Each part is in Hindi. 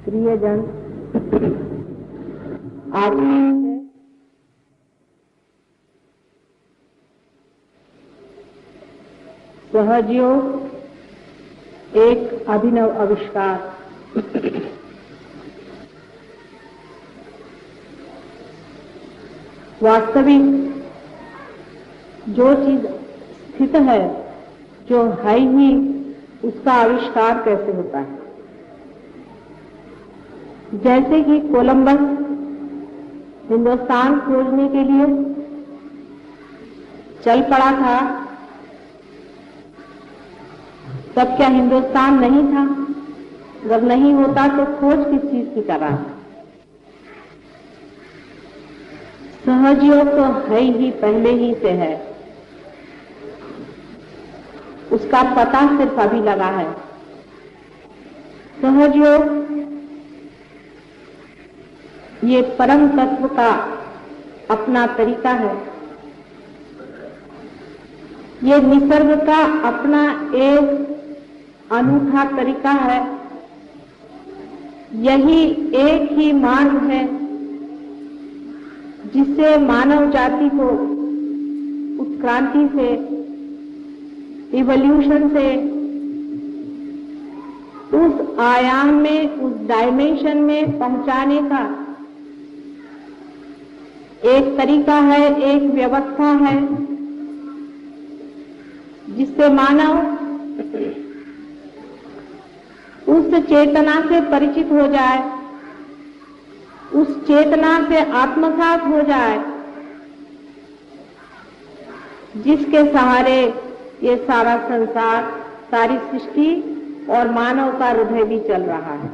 प्रियजन, आज सहजयोग एक अभिनव आविष्कार। वास्तविक जो चीज स्थित है, जो है ही, उसका आविष्कार कैसे होता है। जैसे कि कोलंबस हिंदुस्तान खोजने के लिए चल पड़ा था, तब क्या हिंदुस्तान नहीं था? अगर नहीं होता तो खोज किस चीज की कर रहा था? सहजयोग तो है ही, पहले ही से है, उसका पता सिर्फ अभी लगा है। सहजयोग ये परम तत्व का अपना तरीका है, ये निसर्ग का अपना एक अनूठा तरीका है। यही एक ही मार्ग है जिससे मानव जाति को उत्क्रांति से, इवोल्यूशन से उस आयाम में, उस डायमेंशन में पहुंचाने का एक तरीका है, एक व्यवस्था है, जिससे मानव उस चेतना से परिचित हो जाए, उस चेतना से आत्मसात हो जाए, जिसके सहारे ये सारा संसार, सारी सृष्टि और मानव का हृदय भी चल रहा है।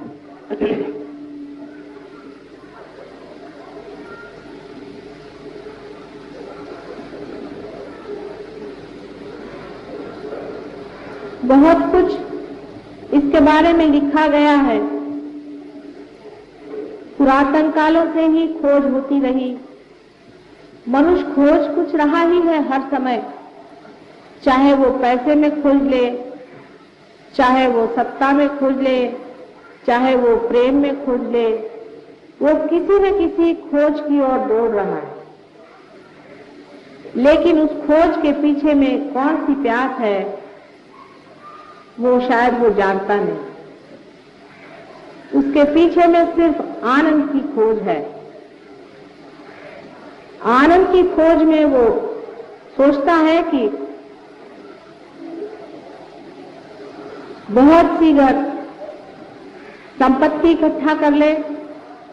बहुत कुछ इसके बारे में लिखा गया है। पुरातन कालों से ही खोज होती रही। मनुष्य खोज कुछ रहा ही है हर समय, चाहे वो पैसे में खोज ले, चाहे वो सत्ता में खोज ले, चाहे वो प्रेम में खोज ले, वो किसी न किसी खोज की ओर दौड़ रहा है। लेकिन उस खोज के पीछे में कौन सी प्यास है, वो शायद वो जानता नहीं। उसके पीछे में सिर्फ आनंद की खोज है। आनंद की खोज में वो सोचता है कि बहुत सी अगर संपत्ति इकट्ठा कर ले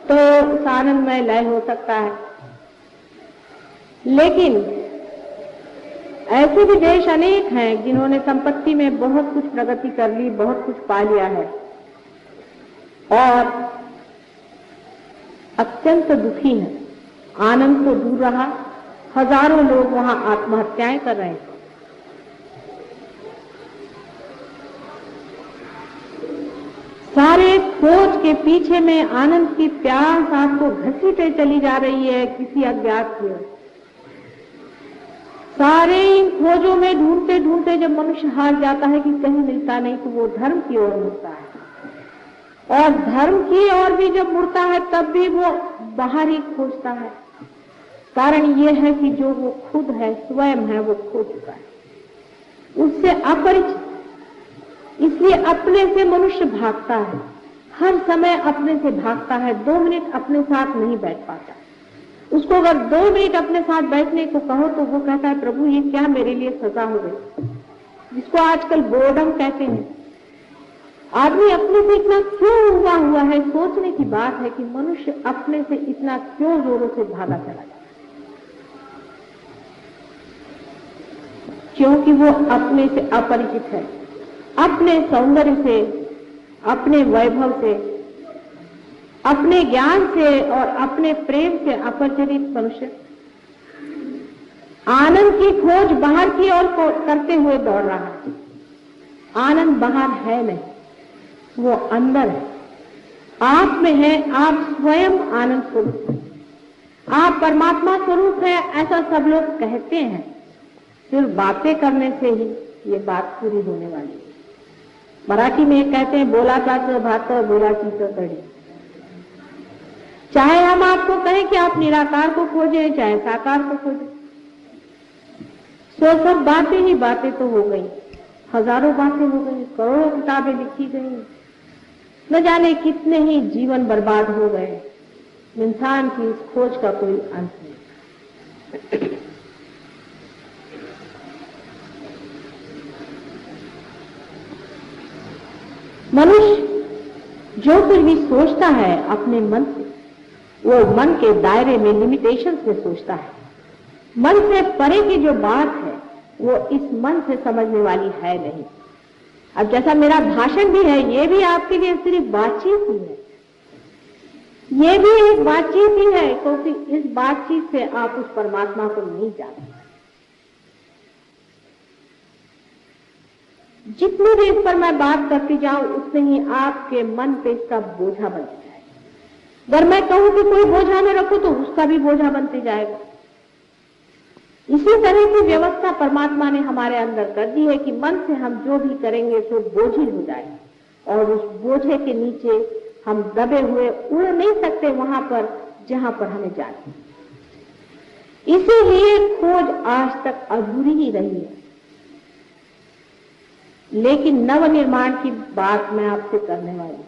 तो उस आनंद में लय हो सकता है। लेकिन ऐसे भी देश अनेक हैं जिन्होंने संपत्ति में बहुत कुछ प्रगति कर ली, बहुत कुछ पा लिया है और अत्यंत दुखी हैं। आनंद तो दूर रहा, हजारों लोग वहां आत्महत्याएं कर रहे हैं। सारे खोज के पीछे में आनंद की प्यास आपको घसीटे चली जा रही है किसी अज्ञात की ओर। सारे इन खोजों में ढूंढते ढूंढते जब मनुष्य हार जाता है कि कहीं मिलता नहीं, तो वो धर्म की ओर मुड़ता है। और धर्म की ओर भी जब मुड़ता है तब भी वो बाहर ही खोजता है। कारण ये है कि जो वो खुद है, स्वयं है, वो खो चुका है, उससे अपरिचित। इसलिए अपने से मनुष्य भागता है, हर समय अपने से भागता है। 2 मिनट अपने साथ नहीं बैठ पाता। उसको अगर 2 मिनट अपने साथ बैठने को कहो तो वो कहता है, प्रभु ये क्या मेरे लिए सजा हो गई, जिसको आजकल बोर्डम कहते हैं। आदमी अपने से इतना क्यों हुआ है, सोचने की बात है कि मनुष्य अपने से इतना क्यों जोरों से भागा चला जाता है। क्योंकि वो अपने से अपरिचित है, अपने सौंदर्य से, अपने वैभव से, अपने ज्ञान से और अपने प्रेम से अपरिचित मनुष्य आनंद की खोज बाहर की ओर करते हुए दौड़ रहा है। आनंद बाहर है नहीं, वो अंदर है, आप में है। आप स्वयं आनंद स्वरूप हैं, आप परमात्मा स्वरूप है, ऐसा सब लोग कहते हैं। सिर्फ बातें करने से ही ये बात पूरी होने वाली है। मराठी में कहते हैं, बोला जात भात बोलाची तो कड़ी। चाहे हम आपको कहें कि आप निराकार को खोजें, चाहे साकार को खोजें, सो सब बातें ही बातें तो हो गई, हजारों बातें हो गई, करोड़ों किताबें लिखी गई, न जाने कितने ही जीवन बर्बाद हो गए। इंसान की इस खोज का कोई अंत नहीं। मनुष्य जो कुछ भी सोचता है अपने मन से, वो मन के दायरे में, लिमिटेशंस में सोचता है। मन से परे की जो बात है वो इस मन से समझने वाली है नहीं। अब जैसा मेरा भाषण भी है, ये भी आपके लिए सिर्फ बातचीत ही है, ये भी एक बातचीत ही है, क्योंकि इस बातचीत से आप उस परमात्मा को नहीं जानते। जितनी भी इस पर मैं बात करती जाऊं, उतने ही आपके मन पे इसका बोझा बनता जाएगा। अगर मैं कहूं कि कोई बोझा में रखो तो उसका भी बोझा बनते जाएगा। इसी तरह की व्यवस्था परमात्मा ने हमारे अंदर कर दी है कि मन से हम जो भी करेंगे तो बोझिल हो जाएगा, और उस बोझे के नीचे हम दबे हुए उड़ नहीं सकते वहां पर जहां पर हमें जाना। इसीलिए खोज आज तक अधूरी ही रही है। लेकिन नवनिर्माण की बात मैं आपसे करने वाली हूं,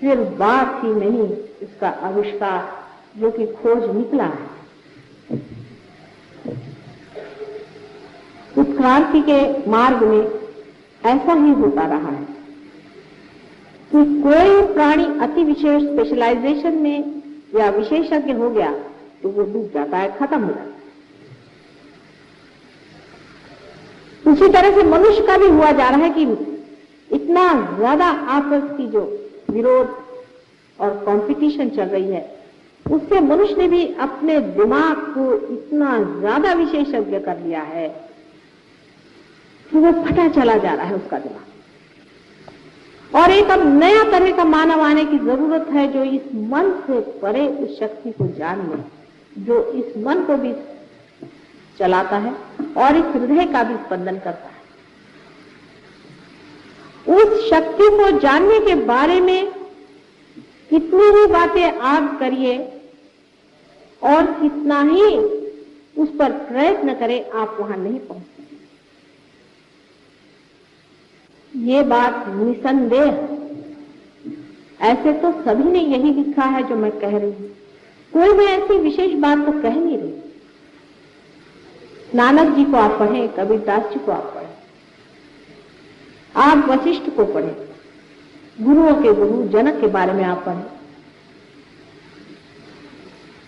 सिर्फ बात ही नहीं, इसका आविष्कार जो कि खोज निकला है। उत्क्रांति के मार्ग में ऐसा ही होता रहा है कि कोई प्राणी अति विशेष स्पेशलाइजेशन में या विशेषज्ञ हो गया तो वो डूब जाता है, खत्म हो जाता है। उसी तरह से मनुष्य का भी हुआ जा रहा है कि इतना ज्यादा आपस की जो विरोध और कंपटीशन चल रही है, उससे मनुष्य ने भी अपने दिमाग को इतना ज्यादा विशेषज्ञ कर लिया है कि वो फटा चला जा रहा है उसका दिमाग। और एक अब नया तरह का मानव आने की जरूरत है जो इस मन से परे उस शक्ति को जान ले, जो इस मन को भी चलाता है और इस हृदय का भी स्पंदन करता है। उस शक्ति को जानने के बारे में कितनी ही बातें आप करिए और कितना ही उस पर प्रयत्न करें, आप वहां नहीं पहुंच सकते। ये बात निसंदेह, ऐसे तो सभी ने यही लिखा है जो मैं कह रही हूं, कोई मैं ऐसी विशेष बात तो कह नहीं रही। नानक जी को आप पढ़ें, कबीरदास जी को आप पढ़ें, आप वशिष्ठ को पढ़ें, गुरुओं के गुरु जनक के बारे में आप पढ़ें।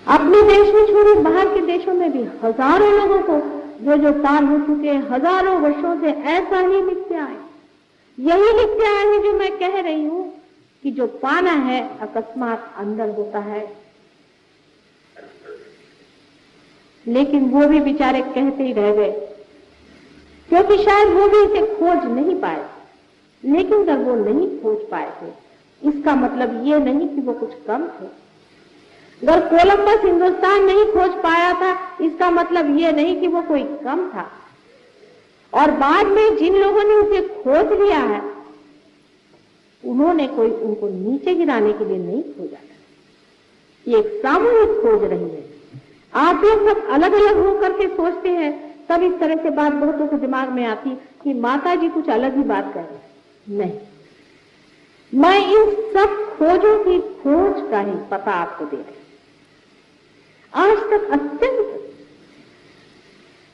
अपने देश में छोड़े बाहर के देशों में भी हजारों लोगों को जो पार हो चुके हैं, हजारों वर्षों से ऐसा ही लिखते आए, यही लिखते आए हैं जो मैं कह रही हूं कि जो पाना है अकस्मात अंदर होता है। लेकिन वो भी बेचारे कहते ही रह गए, क्योंकि शायद वो भी इसे खोज नहीं पाए। लेकिन अगर वो नहीं खोज पाए थे, इसका मतलब ये नहीं कि वो कुछ कम थे। अगर कोलंबस हिंदुस्तान नहीं खोज पाया था, इसका मतलब ये नहीं कि वो कोई कम था। और बाद में जिन लोगों ने उसे खोज लिया है, उन्होंने कोई उनको नीचे गिराने के लिए नहीं खोजा था। ये एक सामूहिक खोज रही है। आप लोग सब अलग अलग होकर के सोचते हैं, तब इस तरह से बात बहुतों के दिमाग में आती कि माता जी कुछ अलग ही बात कर रहे। नहीं, मैं इन सब खोजों की खोज का ही पता आपको दे रही। आज तक अत्यंत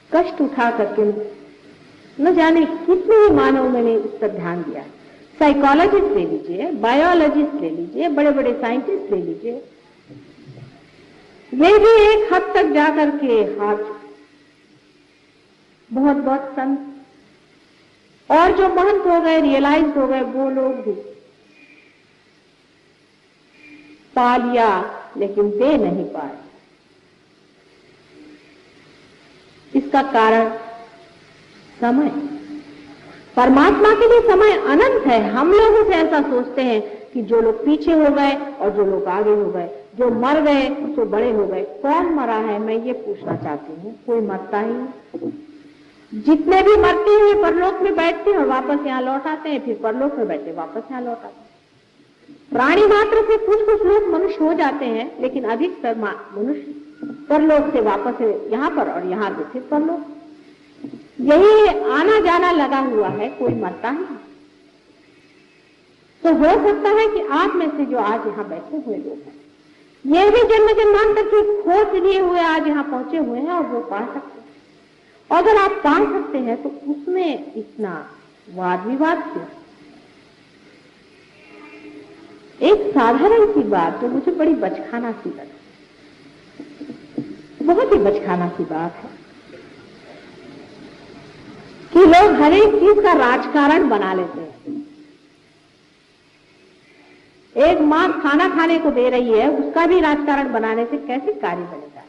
कष्ट उठा करके न जाने कितने ही मानव मैंने इस पर ध्यान दिया। साइकोलॉजिस्ट ले लीजिए, बायोलॉजिस्ट ले लीजिए, बड़े बड़े साइंटिस्ट ले लीजिए, वे भी एक हद तक जाकर के हार चुके। बहुत बहुत संत और जो महंत हो गए, रियलाइज हो गए, वो लोग भी पा लिया, लेकिन दे नहीं पाए। इसका कारण समय। परमात्मा के लिए समय अनंत है। हम लोग उसे ऐसा सोचते हैं कि जो लोग पीछे हो गए और जो लोग आगे हो गए, जो मर गए तो बड़े हो गए। कौन मरा है, मैं ये पूछना चाहती हूँ। कोई मरता ही नहीं। जितने भी मरते हैं परलोक में बैठते हैं और वापस यहाँ लौट आते हैं, फिर परलोक में बैठे वापस यहाँ लौट आते हैं। प्राणी मात्र से कुछ कुछ लोग मनुष्य हो जाते हैं, लेकिन अधिकतर मनुष्य परलोक से वापस यहाँ पर और यहाँ से फिर परलोक। यही आना जाना लगा हुआ है, कोई मरता नहीं। तो हो सकता है कि आप में से जो आज यहाँ बैठे हुए लोग हैं, ये भी जन्म जन्मांतर की खोज लिए हुए आज यहाँ पहुंचे हुए हैं और वो पा सकते हैं। और अगर आप पा सकते हैं तो उसमें इतना वाद विवाद क्यों? एक साधारण सी बात जो मुझे बड़ी बचकाना सी लगी, बहुत ही बचकाना सी बात है कि लोग हर एक चीज का राजकारण बना लेते हैं। एक मां खाना खाने को दे रही है, उसका भी राजकारण बनाने से कैसे कार्य बनेगा?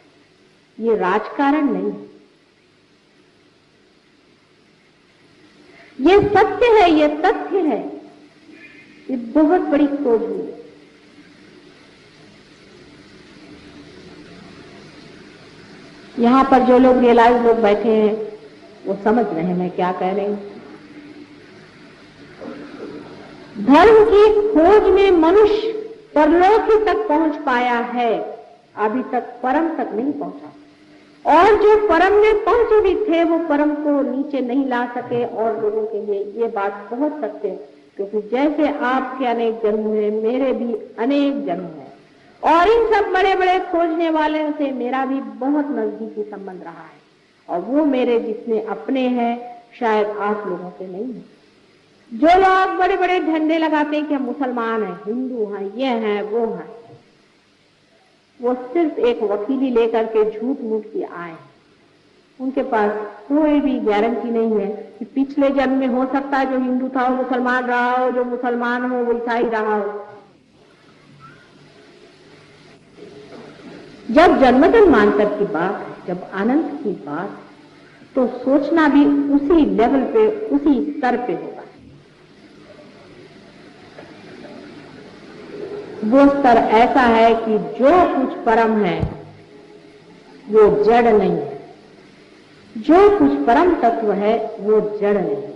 ये राजकारण नहीं है, ये सत्य है, ये तथ्य है। ये बहुत बड़ी खोज हुई है। यहां पर जो लोग रियलाइज लोग बैठे हैं वो समझ रहे हैं मैं क्या कह रही हूं। धर्म की खोज में मनुष्य परलोक तक पहुंच पाया है, अभी तक परम तक नहीं पहुंचा। और जो परम में पहुंचे भी थे वो परम को नीचे नहीं ला सके। और लोगों के लिए ये बात बहुत सत्य है, क्योंकि जैसे आपके अनेक जन्म हुए, मेरे भी अनेक जन्म हैं, और इन सब बड़े बड़े खोजने वाले से मेरा भी बहुत नजदीकी संबंध रहा है। और वो मेरे जितने अपने हैं शायद आप लोगों के नहीं है। जो लोग बड़े बड़े झंडे लगाते हैं कि हम मुसलमान हैं, हिंदू हैं, ये हैं, वो हैं, वो सिर्फ एक वकीली लेकर के झूठ मूठ के आए हैं। उनके पास कोई भी गारंटी नहीं है कि पिछले जन्म में हो सकता है जो हिंदू था वो मुसलमान रहा हो, जो मुसलमान हो वो ईसाई रहा हो। जब जन्म जन्मांतर की बात है, जब अनंत की बात है, तो सोचना भी उसी लेवल पे, उसी स्तर पे होगा। वो स्तर ऐसा है कि जो कुछ परम है वो जड़ नहीं है, जो कुछ परम तत्व है वो जड़ नहीं है,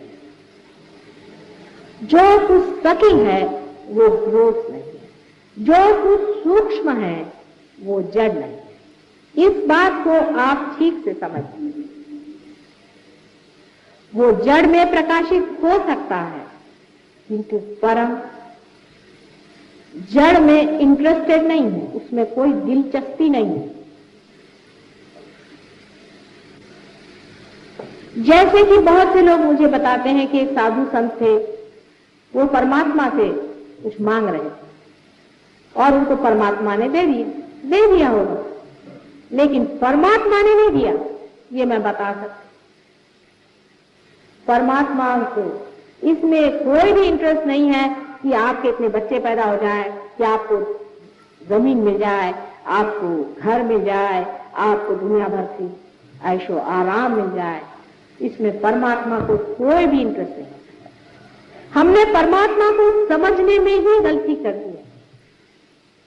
जो कुछ सकी है वो ग्रोथ नहीं है, जो कुछ सूक्ष्म है वो जड़ नहीं है। इस बात को आप ठीक से समझिए। वो जड़ में प्रकाशित हो सकता है, किंतु परम जड़ में इंटरेस्टेड नहीं है, उसमें कोई दिलचस्पी नहीं है। जैसे कि बहुत से लोग मुझे बताते हैं कि साधु संत थे, वो परमात्मा से कुछ मांग रहे थे और उनको परमात्मा ने दे दिया होगा, लेकिन परमात्मा ने नहीं दिया, ये मैं बता सकती। परमात्मा को इसमें कोई भी इंटरेस्ट नहीं है कि आपके इतने बच्चे पैदा हो जाए, कि आपको जमीन मिल जाए, आपको घर मिल जाए, आपको दुनिया भर की ऐशो आराम मिल जाए। इसमें परमात्मा को कोई भी इंटरेस्ट नहीं। हमने परमात्मा को समझने में ही गलती कर दी है।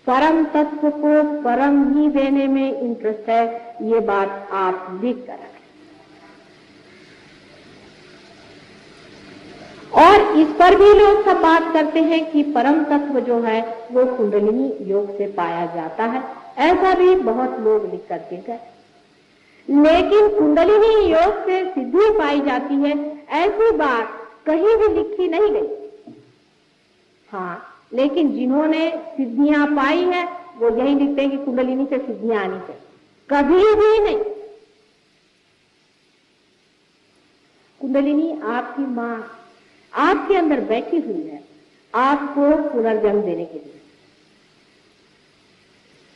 परम तत्व को परम ही देने में इंटरेस्ट है, ये बात आप लिख कर रखें। और इस पर भी लोग सब बात करते हैं कि परम तत्व जो है वो कुंडलिनी योग से पाया जाता है। ऐसा भी बहुत लोग लिख करके गए, लेकिन कुंडलिनी योग से सिद्धि पाई जाती है, ऐसी बात कहीं भी लिखी नहीं गई। हाँ, लेकिन जिन्होंने सिद्धियां पाई है वो यही लिखते हैं कि कुंडलिनी से सिद्धियां आनी चाहिए। कभी भी नहीं। कुंडलिनी आपकी मां आपके अंदर बैठी हुई है, आपको पुनर्जन्म देने के लिए।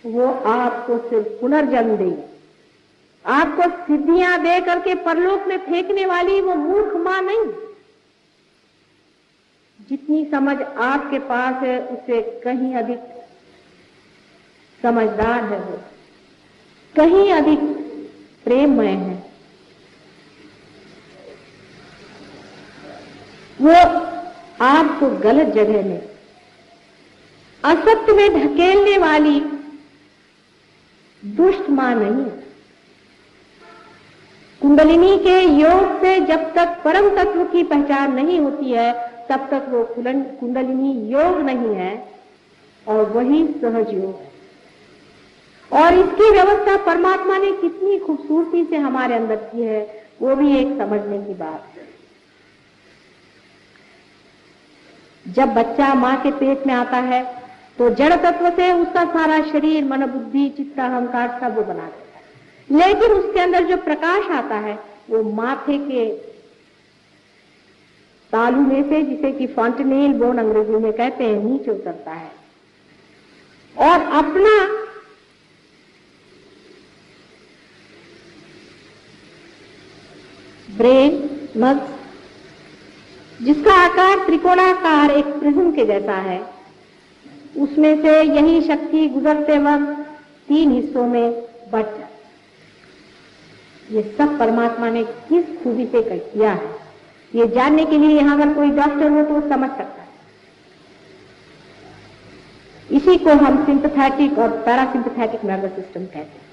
वो आपको सिर्फ पुनर्जन्म देगी, आपको सिद्धियां दे करके परलोक में फेंकने वाली वो मूर्ख मां नहीं। जितनी समझ आपके पास है उससे कहीं अधिक समझदार है वो, कहीं अधिक प्रेममय है। वो आपको गलत जगह में, असत्य में ढकेलने वाली दुष्ट मां नहीं है। कुंडलिनी के योग से जब तक परम तत्व की पहचान नहीं होती है तब तक वो कुंडलिनी योग नहीं है, और वही सहज योग है। और इसकी व्यवस्था परमात्मा ने कितनी खूबसूरती से हमारे अंदर की है, वो भी एक समझने की बात है। जब बच्चा मां के पेट में आता है तो जड़ तत्व से उसका सारा शरीर, मन, बुद्धि, चित्त, अहंकार सब वो बना देता है, लेकिन उसके अंदर जो प्रकाश आता है वो माथे के तालू में से, जिसे कि फॉन्टेनेल बोन अंग्रेजी में कहते हैं, नीचे उतरता है और अपना ब्रेन, मस्तिष्क, जिसका आकार त्रिकोणाकार एक प्रिज्म के जैसा है, उसमें से यही शक्ति गुजरते वक्त 3 हिस्सों में बट जाती है। ये सब परमात्मा ने किस खूबी से किया है, ये जानने के लिए यहां अगर कोई डॉक्टर हो तो वो समझ सकता है। इसी को हम सिंपैथेटिक और पैरासिम्पैथेटिक नर्वस सिस्टम कहते हैं।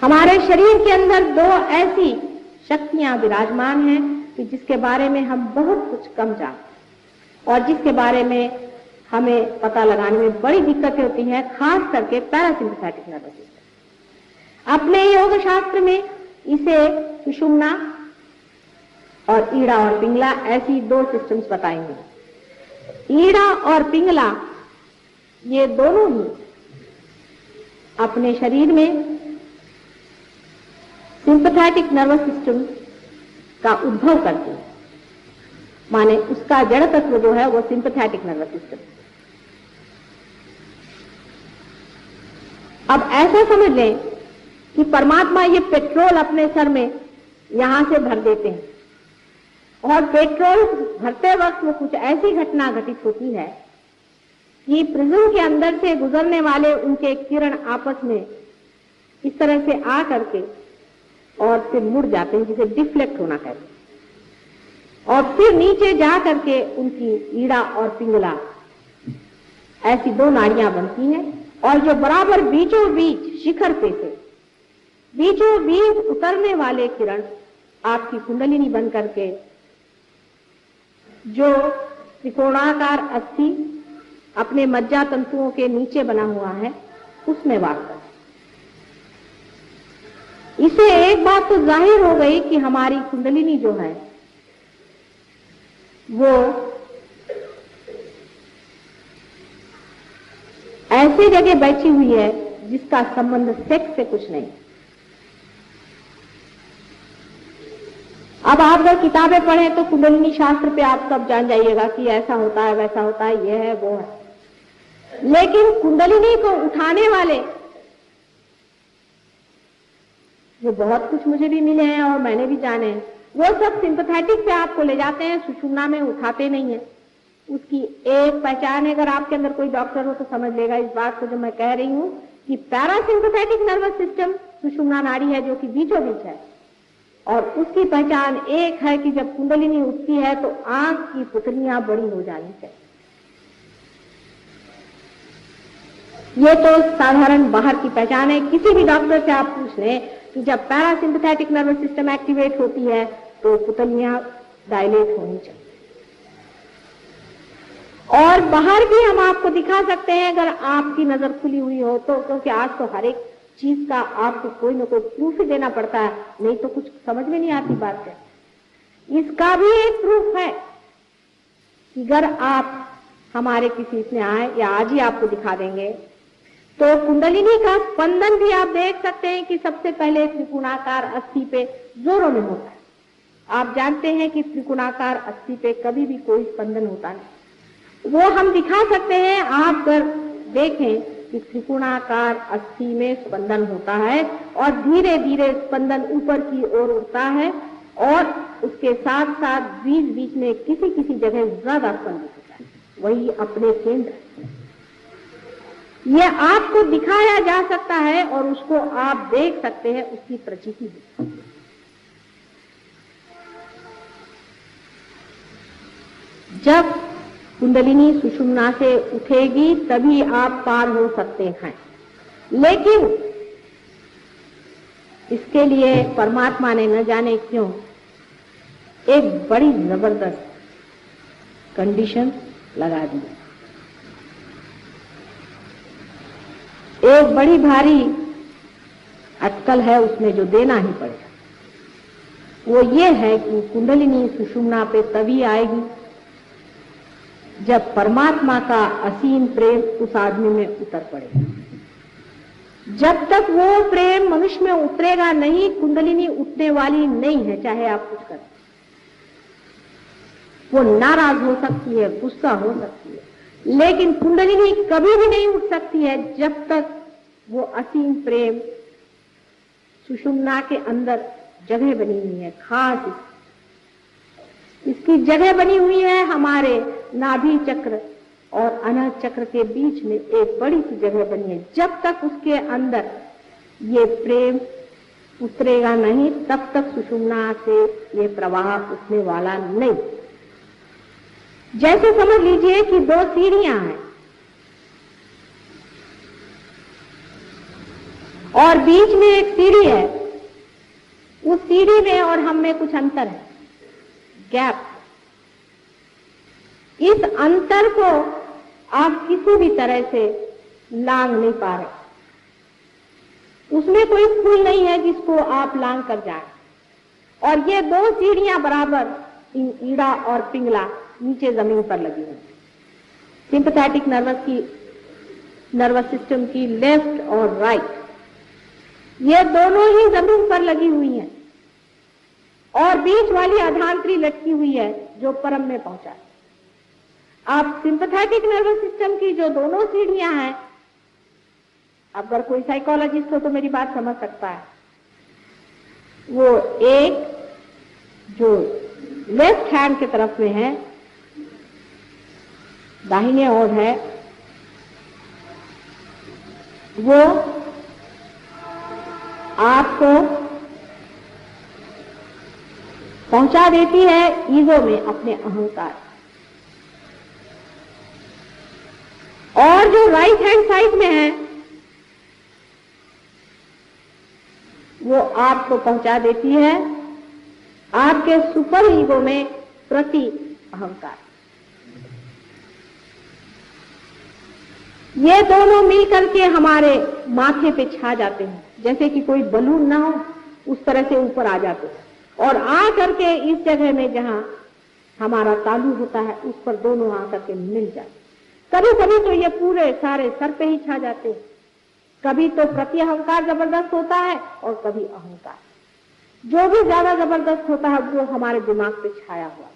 हमारे शरीर के अंदर 2 ऐसी शक्तियां विराजमान हैं कि जिसके बारे में हम बहुत कुछ कम जानते हैं और जिसके बारे में हमें पता लगाने में बड़ी दिक्कतें होती हैं, खास करके पैरासिम्पैथेटिक नर्वस सिस्टम। अपने योग शास्त्र में इसे सुषुम्ना और ईड़ा और पिंगला ऐसी 2 सिस्टम्स बताएंगे। ईड़ा और पिंगला ये दोनों ही अपने शरीर में सिंपैथेटिक नर्वस सिस्टम का उद्भव करती है, माने उसका जड़ तत्व जो है वो सिंपैथेटिक नर्वस सिस्टम। अब ऐसा समझ लें कि परमात्मा ये पेट्रोल अपने सर में यहां से भर देते हैं और पेट्रोल भरते वक्त वो कुछ ऐसी घटना घटित होती है कि प्रिज्म के अंदर से गुजरने वाले उनके किरण आपस में इस तरह से आ करके और फिर मुड़ जाते हैं, जिसे डिफ्लेक्ट होना कहते हैं, और फिर नीचे जा करके उनकी ईड़ा और पिंगला ऐसी 2 नाड़ियां बनती हैं और जो बराबर बीचों बीच शिखर पे से बीचों बीच उतरने वाले किरण आपकी कुंडलिनी बन करके जो त्रिकोणाकार अस्थि अपने मज्जा तंतुओं के नीचे बना हुआ है उसमें वास करते। इसे एक बात तो जाहिर हो गई कि हमारी कुंडलिनी जो है वो ऐसी जगह बैठी हुई है जिसका संबंध सेक्स से कुछ नहीं। अब आप अगर किताबें पढ़ें तो कुंडलिनी शास्त्र पे आप सब जान जाइएगा कि ऐसा होता है, वैसा होता है, ये है, वो है, लेकिन कुंडलिनी को उठाने वाले जो बहुत कुछ मुझे भी मिले हैं और मैंने भी जाने हैं, वो सब सिंपैथेटिक पे आपको ले जाते हैं, सुषुम्ना में उठाते नहीं है। उसकी एक पहचान है, अगर आपके अंदर कोई डॉक्टर हो तो समझ लेगा इस बात को जो मैं कह रही हूं कि पैरासिम्पैथेटिक नर्वस सिस्टम सुषुम्ना नाड़ी है जो कि बीचों बीच है, और उसकी पहचान एक है कि जब कुंडलिनी उठती है तो आंख की पुतलियां बड़ी हो जानी चाहिए। ये तो साधारण बाहर की पहचान है। किसी भी डॉक्टर से आप पूछ लें कि जब पैरासिम्पैथेटिक नर्वस सिस्टम एक्टिवेट होती है तो पुतलियां डायलेट होनी चाहिए। और बाहर भी हम आपको दिखा सकते हैं अगर आपकी नजर खुली हुई हो तो, क्योंकि आज तो हर एक चीज का आपको कोई ना कोई प्रूफ ही देना पड़ता है, नहीं तो कुछ समझ में नहीं आती बात है। इसका भी एक प्रूफ है कि अगर आप हमारे किसी इसमें आए या आज ही आपको दिखा देंगे तो कुंडलिनी का स्पंदन भी आप देख सकते हैं कि सबसे पहले त्रिकोणाकार अस्थि पे जोरों में होता है। आप जानते हैं कि त्रिकोणाकार अस्थि पे कभी भी कोई स्पंदन होता नहीं, वो हम दिखा सकते हैं। आप अगर देखें कि त्रिकोणाकार अस्थि में स्पंदन होता है और धीरे धीरे स्पंदन ऊपर की ओर उठता है और उसके साथ साथ बीच बीच में किसी किसी जगह ज्यादा स्पंदन होता है, वही अपने केंद्र। ये आपको दिखाया जा सकता है और उसको आप देख सकते हैं, उसकी प्रचिति है। जब कुंडलिनी सुषुम्ना से उठेगी तभी आप पार हो सकते हैं, लेकिन इसके लिए परमात्मा ने न जाने क्यों एक बड़ी जबरदस्त कंडीशन लगा दी। एक बड़ी भारी अटकल है, उसमें जो देना ही पड़ेगा वो ये है कि कुंडलिनी सुषुम्ना पे तभी आएगी जब परमात्मा का असीम प्रेम उस आदमी में उतर पड़ेगा। जब तक वो प्रेम मनुष्य में उतरेगा नहीं, कुंडलिनी उठने वाली नहीं है, चाहे आप कुछ करें। वो नाराज हो सकती है, गुस्सा हो सकती है, लेकिन कुंडलिनी कभी भी नहीं उठ सकती है जब तक वो असीम प्रेम सुषुम्ना के अंदर जगह बनी हुई है। खास इसकी जगह बनी हुई है हमारे नाभि चक्र और अनाहत चक्र के बीच में एक बड़ी सी जगह बनी है। जब तक उसके अंदर ये प्रेम उतरेगा नहीं, तब तक सुषुम्ना से ये प्रवाह उठने वाला नहीं। जैसे समझ लीजिए कि दो सीढ़ियां हैं और बीच में एक सीढ़ी है, उस सीढ़ी में और हम में कुछ अंतर है, गैप। इस अंतर को आप किसी भी तरह से लांघ नहीं पा रहे, उसमें कोई पुल नहीं है जिसको आप लांघ कर जाएं। और ये दो सीढ़ियां बराबर ईड़ा और पिंगला नीचे जमीन पर लगी हुई। सिंपैथेटिक नर्वस सिस्टम की लेफ्ट और राइट, ये दोनों ही जमीन पर लगी हुई हैं और बीच वाली आधांतरी लटकी हुई है जो परम में पहुंचा। आप सिंपैथेटिक नर्वस सिस्टम की जो दोनों सीढ़ियां हैं, अगर कोई साइकोलॉजिस्ट हो तो मेरी बात समझ सकता है, वो एक जो लेफ्ट हैंड की तरफ में है, दाहिने ओर है, वो आपको पहुंचा देती है ईगो में, अपने अहंकार। और जो राइट हैंड साइड में है वो आपको पहुंचा देती है आपके सुपर ईगो में प्रति अहंकार। ये दोनों मिलकर के हमारे माथे पे छा जाते हैं, जैसे कि कोई बलून ना हो उस तरह से ऊपर आ जाते हैं और आ करके इस जगह में जहां हमारा तालु होता है उस पर दोनों आ करके मिल जाते। कभी कभी तो ये पूरे सारे सर पे ही छा जाते हैं, कभी तो प्रति अहंकार जबरदस्त होता है और कभी अहंकार। जो भी ज्यादा जबरदस्त होता है वो हमारे दिमाग पे छाया हुआ है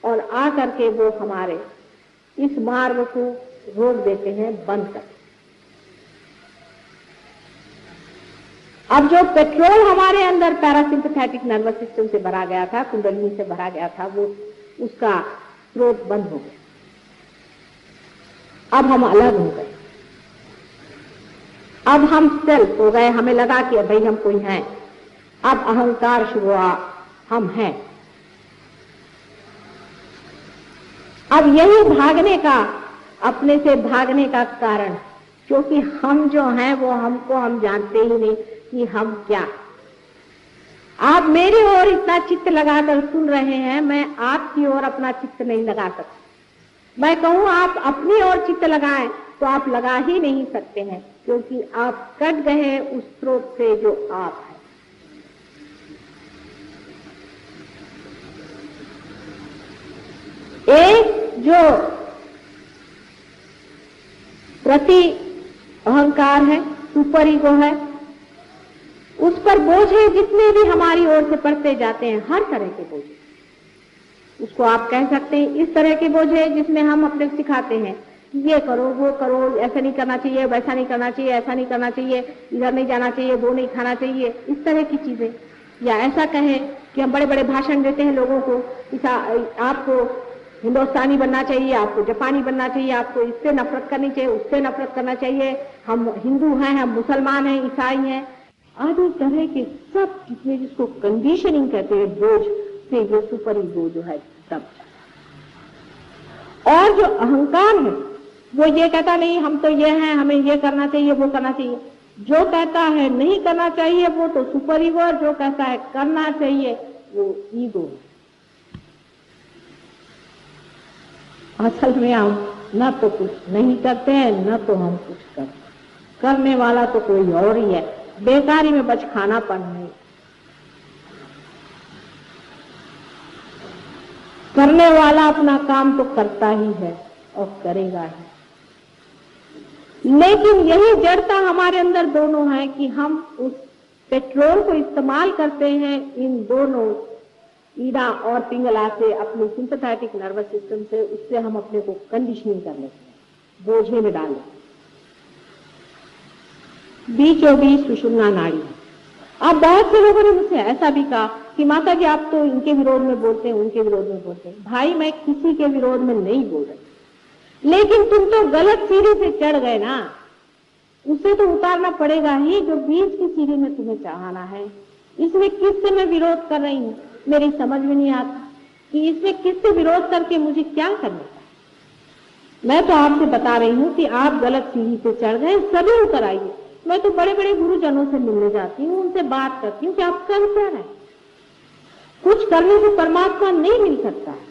और आ करके वो हमारे इस मार्ग को रोक देते हैं, बंद कर। अब जो पेट्रोल हमारे अंदर पैरासिम्पैथेटिक नर्वस सिस्टम से भरा गया था, कुंडलिनी से भरा गया था, वो उसका स्रोत बंद हो गया। अब हम अलग हो गए, अब हम सेल्फ हो गए, हमें लगा कि भाई हम कोई हैं। अब अहंकार शुरू हुआ, हम हैं। अब यही भागने का, अपने से भागने का कारण, क्योंकि हम जो हैं वो हमको हम जानते ही नहीं कि हम क्या। आप मेरी ओर इतना चित्त लगाकर सुन रहे हैं, मैं आपकी ओर अपना चित्त नहीं लगा सकता। मैं कहूं आप अपनी ओर चित्त लगाएं तो आप लगा ही नहीं सकते हैं, क्योंकि आप कट गए उस स्रोत से जो आप है। एक जो प्रति अहंकार है, सुपर ईगो है, उस पर बोझे जितने भी हमारी ओर से पड़ते जाते हैं, हर तरह के बोझे, उसको आप कह सकते हैं इस तरह के बोझे जिसमें हम अपने सिखाते हैं कि ये करो, वो करो, ऐसा नहीं करना चाहिए, वैसा नहीं करना चाहिए, ऐसा नहीं करना चाहिए, इधर नहीं जाना चाहिए, वो नहीं खाना चाहिए, इस तरह की चीजें। या ऐसा कहें कि हम बड़े बड़े भाषण देते हैं लोगों को, आपको हिंदुस्तानी बनना चाहिए, आपको जापानी बनना चाहिए, आपको इससे नफरत करनी चाहिए, उससे नफरत करना चाहिए, हम हिंदू हैं, हम मुसलमान हैं, ईसाई हैं, आदि तरह के सब चीजें जिसको कंडीशनिंग कहते हैं, बोझ से ये सुपर ईगो जो है सब। और जो अहंकार है वो ये कहता नहीं हम तो ये हैं, हमें ये करना चाहिए, वो करना चाहिए। जो कहता है नहीं करना चाहिए वो तो सुपर ईगो, और जो कहता है करना चाहिए वो ईगो। असल में हम न तो कुछ नहीं करते हैं, न तो हम कुछ करते हैं। करने वाला तो कोई और ही है, बेकारी में बच खानापन है। करने वाला अपना काम तो करता ही है और करेगा ही, लेकिन यही जड़ता हमारे अंदर दोनों है कि हम उस पेट्रोल को इस्तेमाल करते हैं इन दोनों ईड़ा और पिंगला से, अपने सिंपैथेटिक नर्वस सिस्टम से, उससे हम अपने को कंडीशनिंग कर लेते हैं, बोझे में डाल लेते हैं। बीचों बीच सुषुम्ना नाड़ी। अब बहुत से लोगों ने मुझसे ऐसा भी कहा कि माता जी आप तो इनके विरोध में बोलते हैं, उनके विरोध में बोलते हैं। भाई मैं किसी के विरोध में नहीं बोल रही, लेकिन तुम तो गलत सीढ़ी से चढ़ गए ना, उसे तो उतारना पड़ेगा ही जो बीच की सीढ़ी में तुम्हें चढ़ाना है। इसमें किससे मैं विरोध कर रही हूँ, मेरी समझ में नहीं आता कि इसमें किससे विरोध करके मुझे क्या करना है। मैं तो आपसे बता रही हूँ कि आप गलत सीढ़ी से चढ़ गए, सभी उतर आइए। मैं तो बड़े बड़े गुरुजनों से मिलने जाती हूँ, उनसे बात करती हूँ कि आप कर क्या रहे हैं। कुछ करने से परमात्मा नहीं मिल सकता है,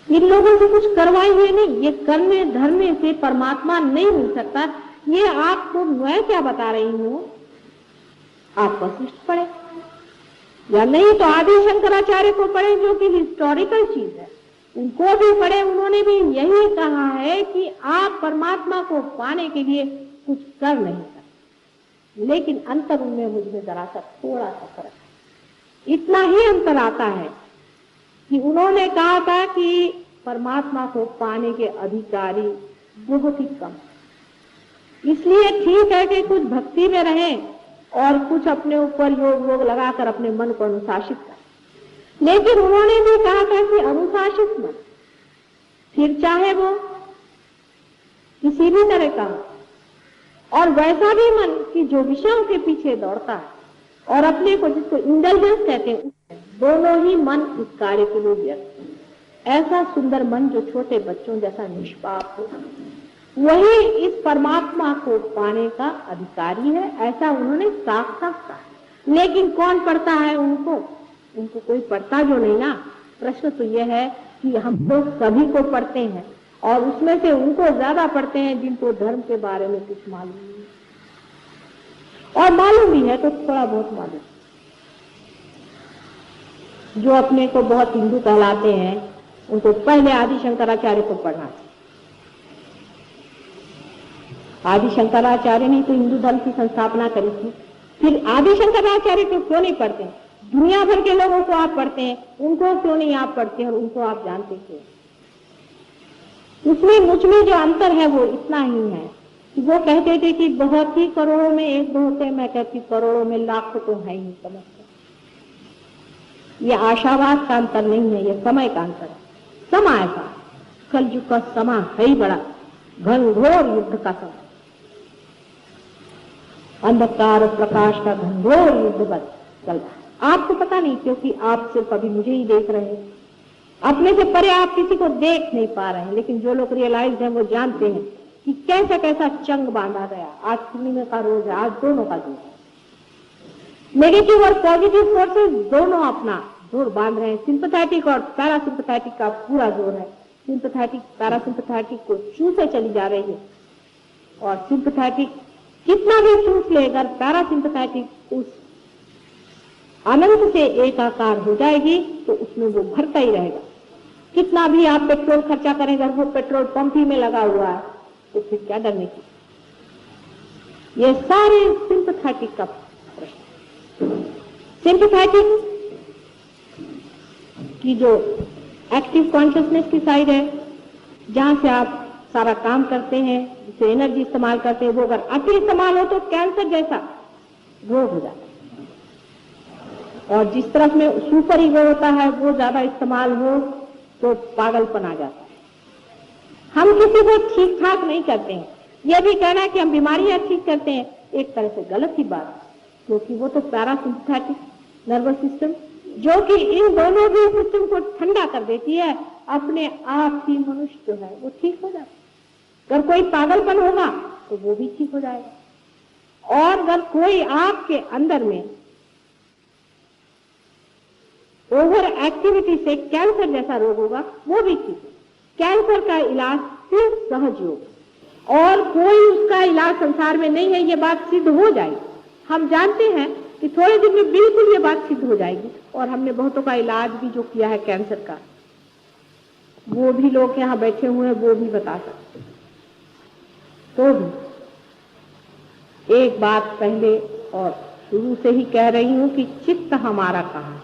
इन लोगों से कुछ करवाए हुए नहीं, ये करने धरने से परमात्मा नहीं मिल सकता। ये आपको मैं क्या बता रही हूँ, आप वशिष्ठ पढ़े या नहीं तो आदि शंकराचार्य को पढ़े, जो कि हिस्टोरिकल चीज है, उनको भी पढ़े। उन्होंने भी यही कहा है कि आप परमात्मा को पाने के लिए कुछ कर नहीं सकते, लेकिन अंतर उनमें मुझमें जरा सा थोड़ा सा फर्क है। इतना ही अंतर आता है कि उन्होंने कहा था कि परमात्मा को पाने के अधिकारी बहुत ही कम, इसलिए ठीक है कि कुछ भक्ति में रहें और कुछ अपने ऊपर योग वोग लगाकर अपने मन को अनुशासित करें। लेकिन उन्होंने भी कहा था कि अनुशासित मन, फिर चाहे वो किसी भी तरह का, और वैसा भी मन कि जो विषयों के पीछे दौड़ता है और अपने को, जिसको इंटेलिजेंस कहते हैं, दोनों ही मन इस कार्य के लिए व्यस्त है। ऐसा सुंदर मन जो छोटे बच्चों जैसा निष्पाप हो, वही इस परमात्मा को पाने का अधिकारी है, ऐसा उन्होंने साफ साफ कहा। लेकिन कौन पढ़ता है उनको कोई पढ़ता जो नहीं ना। प्रश्न तो यह है कि हम लोग सभी को पढ़ते हैं, और उसमें से उनको ज्यादा पढ़ते हैं जिनको धर्म के बारे में कुछ मालूम नहीं, और मालूम भी है तो थोड़ा बहुत मालूम। जो अपने को बहुत हिंदू कहलाते हैं उनको पहले आदि शंकराचार्य को पढ़ना चाहिए। आदि शंकराचार्य ने तो हिंदू धर्म की संस्थापना करी थी, फिर आदि शंकराचार्य को क्यों नहीं पढ़ते? दुनिया भर के लोगों को आप पढ़ते हैं, उनको क्यों नहीं आप पढ़ते और उनको आप जानते क्यों? उसमें मुझमें जो अंतर है वो इतना ही है कि वो कहते थे कि बहुत ही करोड़ों में एक दो होते, मैं कहती करोड़ों में लाखों तो है ही समझते। ये आशावाद का अंतर नहीं है, ये समय का अंतर है। समय का, कलयुग का समय है ही बड़ा घनघोर युद्ध का समय, अंधकार और प्रकाश का घनघोर युद्ध बस चल रहा है। आपको पता नहीं, क्योंकि आप सिर्फ अभी मुझे ही देख रहे हैं, अपने से परे आप किसी को देख नहीं पा रहे हैं। लेकिन जो लोग रियलाइज हैं वो जानते हैं कि कैसा कैसा चंग बांधा गया। आज पूर्णिमा का रोज है, आज दोनों का जोर है। नेगेटिव और पॉजिटिव फोर्सेस दोनों अपना जोर बांध रहे हैं। सिंपैथेटिक और पैरासिम्पैथेटिक का पूरा जोर है। सिंपैथेटिक पैरासिम्पैथेटिक को चूसे चली जा रही है, और सिंपैथेटिक कितना भी चूस ले, अगर पैरासिम्पैथेटिक उस अनंत से एकाकार हो जाएगी तो उसमें वो भरता ही रहेगा। कितना भी आप पेट्रोल खर्चा करें, अगर वो पेट्रोल पंप ही में लगा हुआ है तो फिर क्या डरने की? ये सारे सिंपैथेटिक का प्रश्न। सिंपैथेटिक की जो एक्टिव कॉन्शियसनेस की साइड है, जहां से आप सारा काम करते हैं, जिसे एनर्जी इस्तेमाल करते हैं, वो अगर अति इस्तेमाल हो तो कैंसर जैसा रोग हो जाता है। और जिस तरफ में सुपर ईगो होता है वो ज्यादा इस्तेमाल हो तो पागलपन आ जाता है। हम किसी को ठीक ठाक नहीं करते हैं। यह भी कहना है कि हम बीमारियां ठीक करते हैं, एक तरह से गलत ही बात है, क्योंकि वो तो पैरासिम्पैथेटिक नर्वस सिस्टम, जो कि इन दोनों भी सिस्टम को ठंडा कर देती है, अपने आप ही मनुष्य जो है वो ठीक हो जाता है। अगर कोई पागलपन होगा तो वो भी ठीक हो जाएगा, और अगर कोई आपके अंदर में ओवर एक्टिविटी से कैंसर जैसा रोग होगा वो भी ठीक है। कैंसर का इलाज सिर्फ सहज योग, और कोई उसका इलाज संसार में नहीं है, ये बात सिद्ध हो जाएगी। हम जानते हैं कि थोड़े दिन में बिल्कुल ये बात सिद्ध हो जाएगी। और हमने बहुतों का इलाज भी जो किया है कैंसर का, वो भी लोग यहाँ बैठे हुए हैं, वो भी बता सकते। तो भी एक बात पहले और शुरू से ही कह रही हूं कि चित्त हमारा कहाँ है?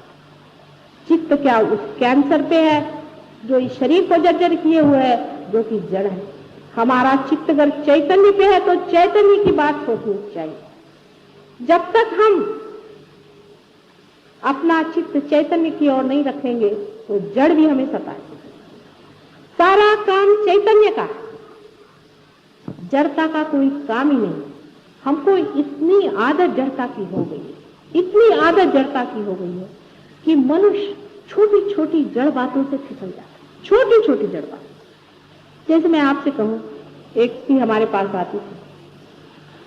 चित्त क्या उस कैंसर पे है जो इस शरीर को जर्जर किए हुए है, जो कि जड़ है। हमारा चित्त अगर चैतन्य पे है तो चैतन्य की बात सोचनी चाहिए। जब तक हम अपना चित्त चैतन्य की ओर नहीं रखेंगे तो जड़ भी हमें सताएगी। सारा काम चैतन्य का, जड़ता का कोई काम ही नहीं। हमको इतनी आदत जड़ता की हो गई है, इतनी आदत जड़ता की हो गई है कि मनुष्य छोटी छोटी जड़ बातों से फिसल जाता है। छोटी छोटी जड़ बात, जैसे मैं आपसे कहूं, एक भी हमारे पास आती थी,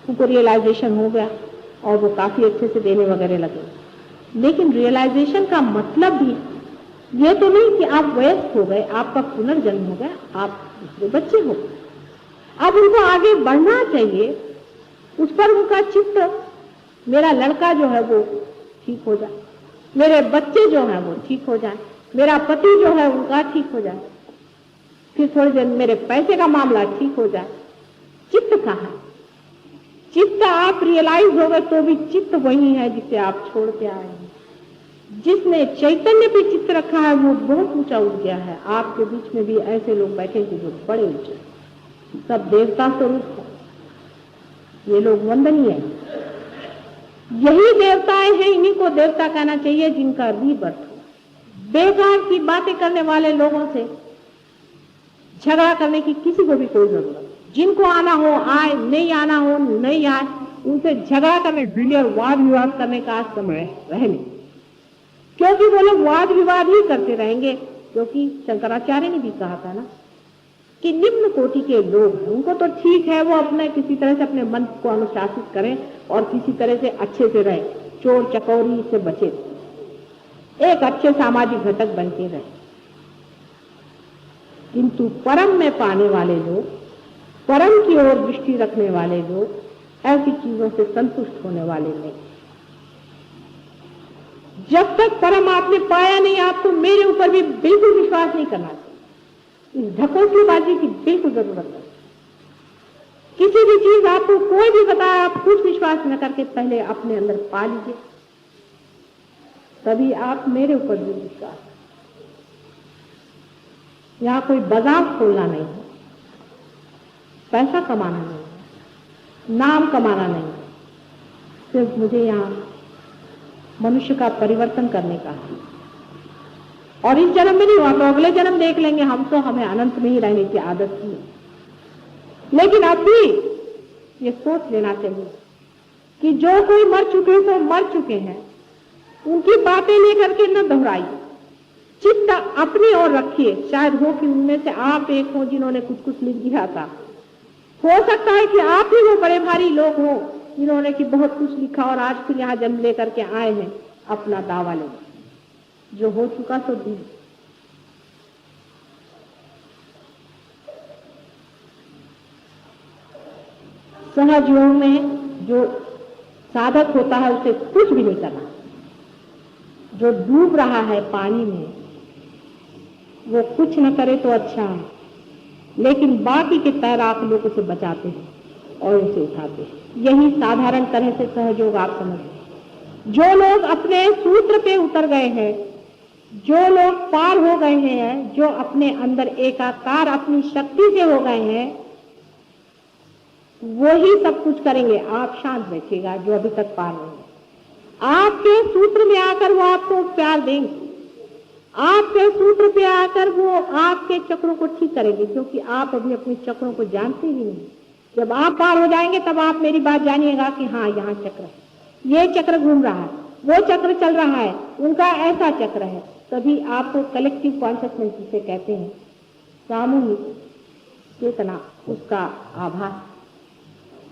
उनको रियलाइजेशन हो गया और वो काफी अच्छे से देने वगैरह लगे। लेकिन रियलाइजेशन का मतलब भी ये तो नहीं कि आप वयस्क हो गए, आपका पुनर्जन्म हो गया, आप दूसरे बच्चे हो गए। अब उनको आगे बढ़ना चाहिए, उस पर उनका चित्त, मेरा लड़का जो है वो ठीक हो जाए, मेरे बच्चे जो हैं वो ठीक हो जाए, मेरा पति जो है उनका ठीक हो जाए, फिर थोड़ी देर मेरे पैसे का मामला ठीक हो जाए। चित्त कहाँ है? चित्त आप रियलाइज हो गए तो भी चित्त वही है जिसे आप छोड़ के आए हैं। जिसने चैतन्य पे चित्त रखा है वो बहुत ऊंचा उठ गया है। आपके बीच में भी ऐसे लोग बैठे थे जो बड़े ऊंचे, सब देवता स्वरूप है। ये लोग वंदनीय है। यही देवताएं हैं, इन्हीं को देवता कहना चाहिए जिनका रीबर्थ हो। बेकार की बातें करने वाले लोगों से झगड़ा करने की किसी को भी कोई जरूरत नहीं। जिनको आना हो आए, नहीं आना हो नहीं आए, उनसे झगड़ा करने, वाद विवाद करने का समय रह नहीं, क्योंकि वो लोग वाद विवाद ही करते रहेंगे। क्योंकि शंकराचार्य ने भी कहा था ना कि निम्न कोटि के लोग, उनको तो ठीक है वो अपने किसी तरह से अपने मन को अनुशासित करें और किसी तरह से अच्छे से रहें, चोर चकोरी से बचे, एक अच्छे सामाजिक घटक बनते रहे। किंतु परम में पाने वाले लोग, परम की ओर दृष्टि रखने वाले लोग, ऐसी चीजों से संतुष्ट होने वाले नहीं। जब तक परम आपने पाया नहीं, आपको मेरे ऊपर भी बिल्कुल विश्वास नहीं करना चाहिए। इस ढकोसलेबाजी की बिल्कुल जरूरत नहीं। किसी भी चीज आपको कोई भी बताया, आप खुद विश्वास न करके पहले अपने अंदर पा लीजिए, तभी आप मेरे ऊपर भी विश्वास। यहां कोई बाजार खोलना नहीं है, पैसा कमाना नहीं है, नाम कमाना नहीं है, सिर्फ मुझे यहां मनुष्य का परिवर्तन करने का है। और इस जन्म में नहीं हुआ तो अगले जन्म देख लेंगे, हम तो हमें अनंत में ही रहने की आदत थी। लेकिन अब भी ये सोच लेना चाहिए कि जो कोई मर चुके हैं तो मर चुके हैं, उनकी बातें लेकर के न दोहराइए, चित्त अपनी ओर रखिए। शायद हो कि उनमें से आप एक हो जिन्होंने कुछ कुछ लिख दिया था, हो सकता है कि आप ही वो बड़े भारी लोग हो जिन्होंने कि बहुत कुछ लिखा और आज फिर यहाँ जन्म लेकर के आए हैं अपना दावा लेने। जो हो चुका तो दी। सहज योग में जो साधक होता है उसे कुछ भी नहीं करना। जो डूब रहा है पानी में वो कुछ न करे तो अच्छा है, लेकिन बाकी के तैराक लोग उसे बचाते हैं और उसे उठाते हैं। यही साधारण तरह से सहयोग आप समझिए। जो लोग अपने सूत्र पे उतर गए हैं, जो लोग पार हो गए हैं, जो अपने अंदर एकाकार अपनी शक्ति से हो गए हैं, वो ही सब कुछ करेंगे। आप शांत बैठिएगा जो अभी तक पार नहीं है। आपके सूत्र में आकर वो आपको प्यार देंगे, आपके सूत्र पे आकर वो आपके चक्रों को ठीक करेंगे, क्योंकि आप अभी अपने चक्रों को जानते ही नहीं। जब आप पार हो जाएंगे तब आप मेरी बात जानिएगा कि हाँ यहाँ चक्र है, ये चक्र घूम रहा है, वो चक्र चल रहा है, उनका ऐसा चक्र है। तभी आपको कलेक्टिव कॉन्शियसनेस जिसे कहते हैं, सामूहिक चेतना, उसका आभास।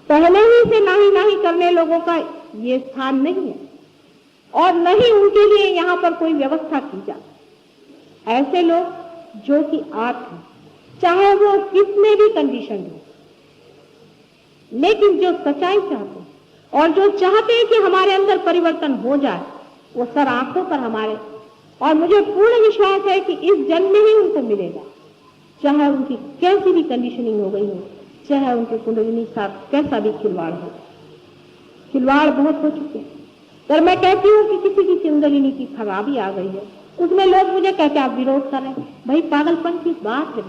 पहले ही से नाही करने लोगों का ये स्थान नहीं है और नहीं उनके लिए यहाँ पर कोई व्यवस्था की जाए। ऐसे लोग जो कि आप हैं, चाहे वो कितने भी कंडीशन हो, लेकिन जो सच्चाई चाहते हैं और जो चाहते हैं कि हमारे अंदर परिवर्तन हो जाए, वो सर आंखों पर हमारे, और मुझे पूर्ण विश्वास है कि इस जन्म में ही उनको मिलेगा, चाहे उनकी कैसी भी कंडीशनिंग हो गई हो, चाहे उनके कुंडलिनी साथ कैसा भी खिलवाड़ हो। खिलवाड़ बहुत हो चुके हैं, पर मैं कहती हूँ कि किसी की कुंडलिनी की खराबी आ गई है, उसमें लोग मुझे कहते आप विरोध कर रहे हैं। भाई पागलपन की बात है।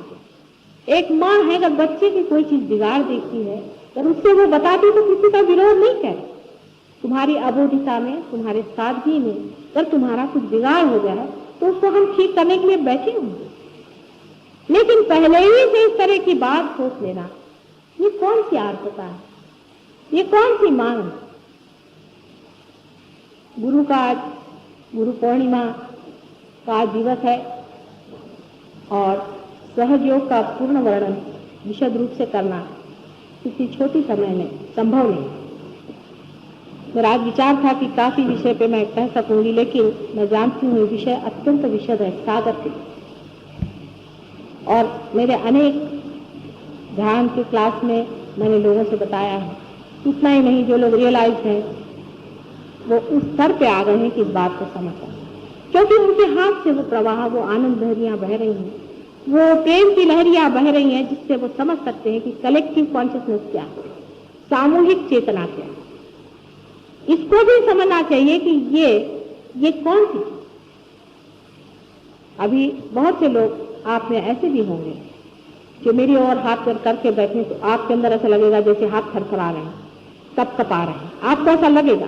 एक माँ है, अगर बच्चे की कोई चीज बिगाड़ देखती है और उससे वो बताती तो किसी का विरोध नहीं करे। तुम्हारी अबोधिता में, तुम्हारे सादगी में अगर तुम्हारा कुछ बिगाड़ हो गया है तो उसको हम ठीक करने के लिए बैठे होंगे, लेकिन पहले ही से इस तरह की बात सोच लेना, ये कौन सी आर्तता है, ये कौन सी मांग। गुरु का आज गुरु पूर्णिमा का आज दिवस है और सहयोग का पूर्ण वर्णन विशद रूप से करना किसी छोटी समय में संभव नहीं। मेरा आज विचार था कि काफी विषय पे मैं कह सकूंगी, लेकिन मैं जानती हूँ विषय अत्यंत विशद है, सागर के, और मेरे अनेक ध्यान के क्लास में मैंने लोगों से बताया है। इतना ही नहीं, जो लोग रियलाइज हैं वो उस स्तर पे आ गए हैं कि इस बात को समझ पाए, क्योंकि उनके हाथ से वो प्रवाह, वो आनंद लहरियां बह रही हैं, वो प्रेम की लहरियां बह रही हैं, जिससे वो समझ सकते हैं कि कलेक्टिव कॉन्शियसनेस क्या है, सामूहिक चेतना क्या है। इसको भी समझना चाहिए कि ये कौन सी। अभी बहुत से लोग आप में ऐसे भी होंगे जो मेरी ओर हाथ करके बैठे तो आपके अंदर ऐसा लगेगा जैसे हाथ थरथरा रहे हैं, कपकपा रहे हैं, आपको ऐसा लगेगा।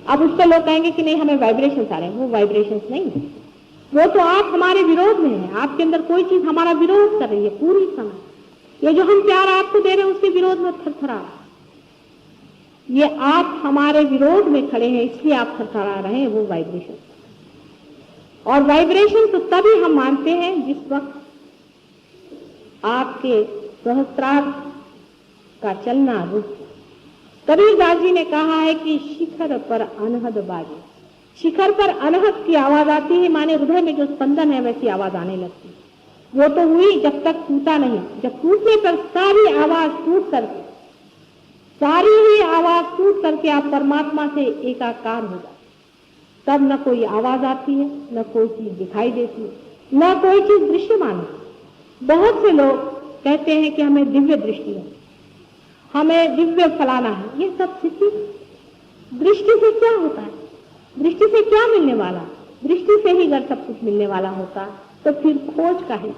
अब उस पर लोग कहेंगे कि नहीं हमें वाइब्रेशंस आ रहे हैं। वो वाइब्रेशंस नहीं है, वो तो आप हमारे विरोध में हैं। आपके अंदर कोई चीज हमारा विरोध कर रही है पूरी समय। ये जो हम प्यार आपको दे रहे हैं उसके विरोध में थरथरा रहा है। ये आप हमारे विरोध में खड़े हैं इसलिए आप थरथरा रहे हैं, वो वाइब्रेशन। और वाइब्रेशन तो तभी हम मानते हैं जिस वक्त आपके सहस्त्रार का चलना रुक। कबीरदास जी ने कहा है कि शिखर पर अनहद बाजे। शिखर पर अनहद की आवाज आती है, माने हृदय में जो स्पंदन है वैसी आवाज आने लगती है। वो तो हुई जब तक टूटा नहीं। जब टूटने पर सारी आवाज टूट करके, सारी ही आवाज टूट करके आप परमात्मा से एकाकार हो जाए, तब न कोई आवाज आती है, न कोई चीज दिखाई देती है, न कोई चीज दृश्यमान है। बहुत से लोग कहते हैं कि हमें दिव्य दृष्टि है, हमें दिव्य फलाना है। ये सब स्थिति दृष्टि से क्या होता है, दृष्टि से क्या मिलने वाला। दृष्टि से ही अगर सब कुछ मिलने वाला होता तो फिर खोज का है।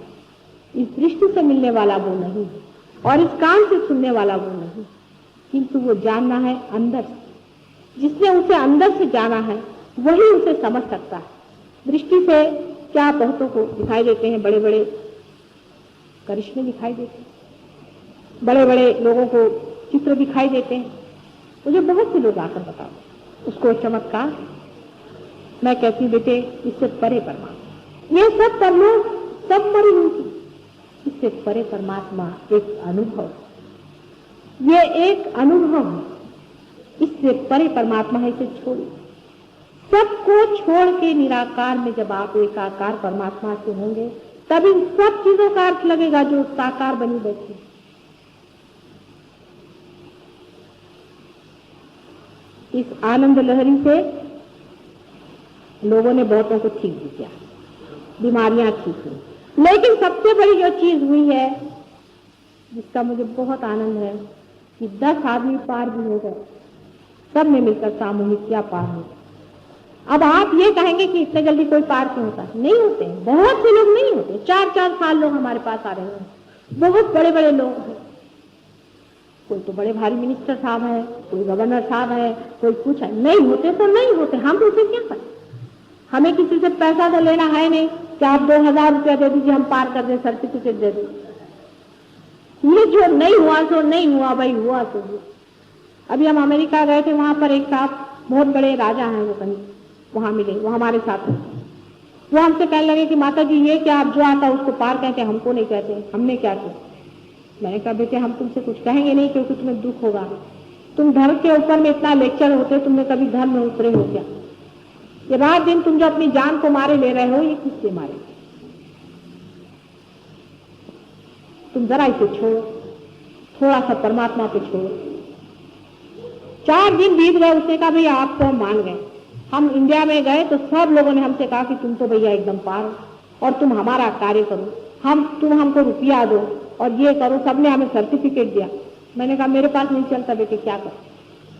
इस दृष्टि से मिलने वाला वो नहीं और इस कान से सुनने वाला वो नहीं, किंतु वो जानना है अंदर से। जिसने उसे अंदर से जाना है वही उसे समझ सकता है। दृष्टि से क्या बहुतों को दिखाई देते हैं, बड़े बड़े करिश्मे दिखाई देते हैं, बड़े बड़े लोगों को चित्र दिखाई देते हैं। मुझे बहुत से लोग आकर बताओ उसको चमत्कार। मैं कहती बेटे इससे परे परमात्मा, ये सब परलोक सब मरी हुई, इससे परे परमात्मा एक अनुभव, ये एक अनुभव है। इससे परे परमात्मा है, इसे छोड़िए। सबको छोड़ के निराकार में जब आप एकाकार परमात्मा से होंगे तब इन सब चीजों का अर्थ लगेगा जो साकार बनी बैठी। इस आनंद लहरी से लोगों ने बहुतों को ठीक भी किया, बीमारियां ठीक हुई। लेकिन सबसे बड़ी जो चीज हुई है जिसका मुझे बहुत आनंद है कि 10 आदमी पार भी हो गए, सब ने मिलकर सामूहिक किया, पार हो गए। अब आप ये कहेंगे कि इतने जल्दी कोई पार क्यों होता है? नहीं होते, बहुत से लोग नहीं होते। 4-4 साल लोग हमारे पास आ रहे हैं, बहुत बड़े बड़े लोग हैं। कोई तो बड़े भारी मिनिस्टर साहब है, कोई गवर्नर साहब है, कोई कुछ है। नहीं होते तो नहीं होते, हम उसे क्या करें? हमें किसी से पैसा तो लेना है नहीं कि आप 2000 रुपया दे दीजिए हम पार कर दे, सर्टिफिकेट दे दें। ये जो नहीं हुआ सो नहीं हुआ भाई, हुआ तो हुआ। अभी हम अमेरिका गए थे, वहां पर एक साहब बहुत बड़े राजा हैं, वो कहीं वहां मिले, वो हमारे साथ हैं। वो हमसे कहने लगे कि माता जी ये क्या आप जो आता उसको पार कहते हैं, हमको नहीं कहते, हमने क्या किया? मैंने कहा बेटे हम तुमसे कुछ कहेंगे नहीं क्योंकि तुम्हें दुख होगा। तुम धर्म के ऊपर में इतना लेक्चर होते, तुमने कभी धर्म में उतरे हो क्या? ये रात दिन तुम जो अपनी जान को मारे ले रहे हो, ये किससे मारे? तुम जरा इसे छोड़ो, थोड़ा सा परमात्मा पे छोड़ो, 4 दिन बीत गए, उसने कहा भैया आपको हम मान गए। हम इंडिया में गए तो सब लोगों ने हमसे कहा कि तुम तो भैया एकदम पार हो और तुम हमारा कार्य करो, तुम हमको रुपया दो और ये करो। सबने हमें सर्टिफिकेट दिया। मैंने कहा मेरे पास नहीं चलता बेटे, क्या कर,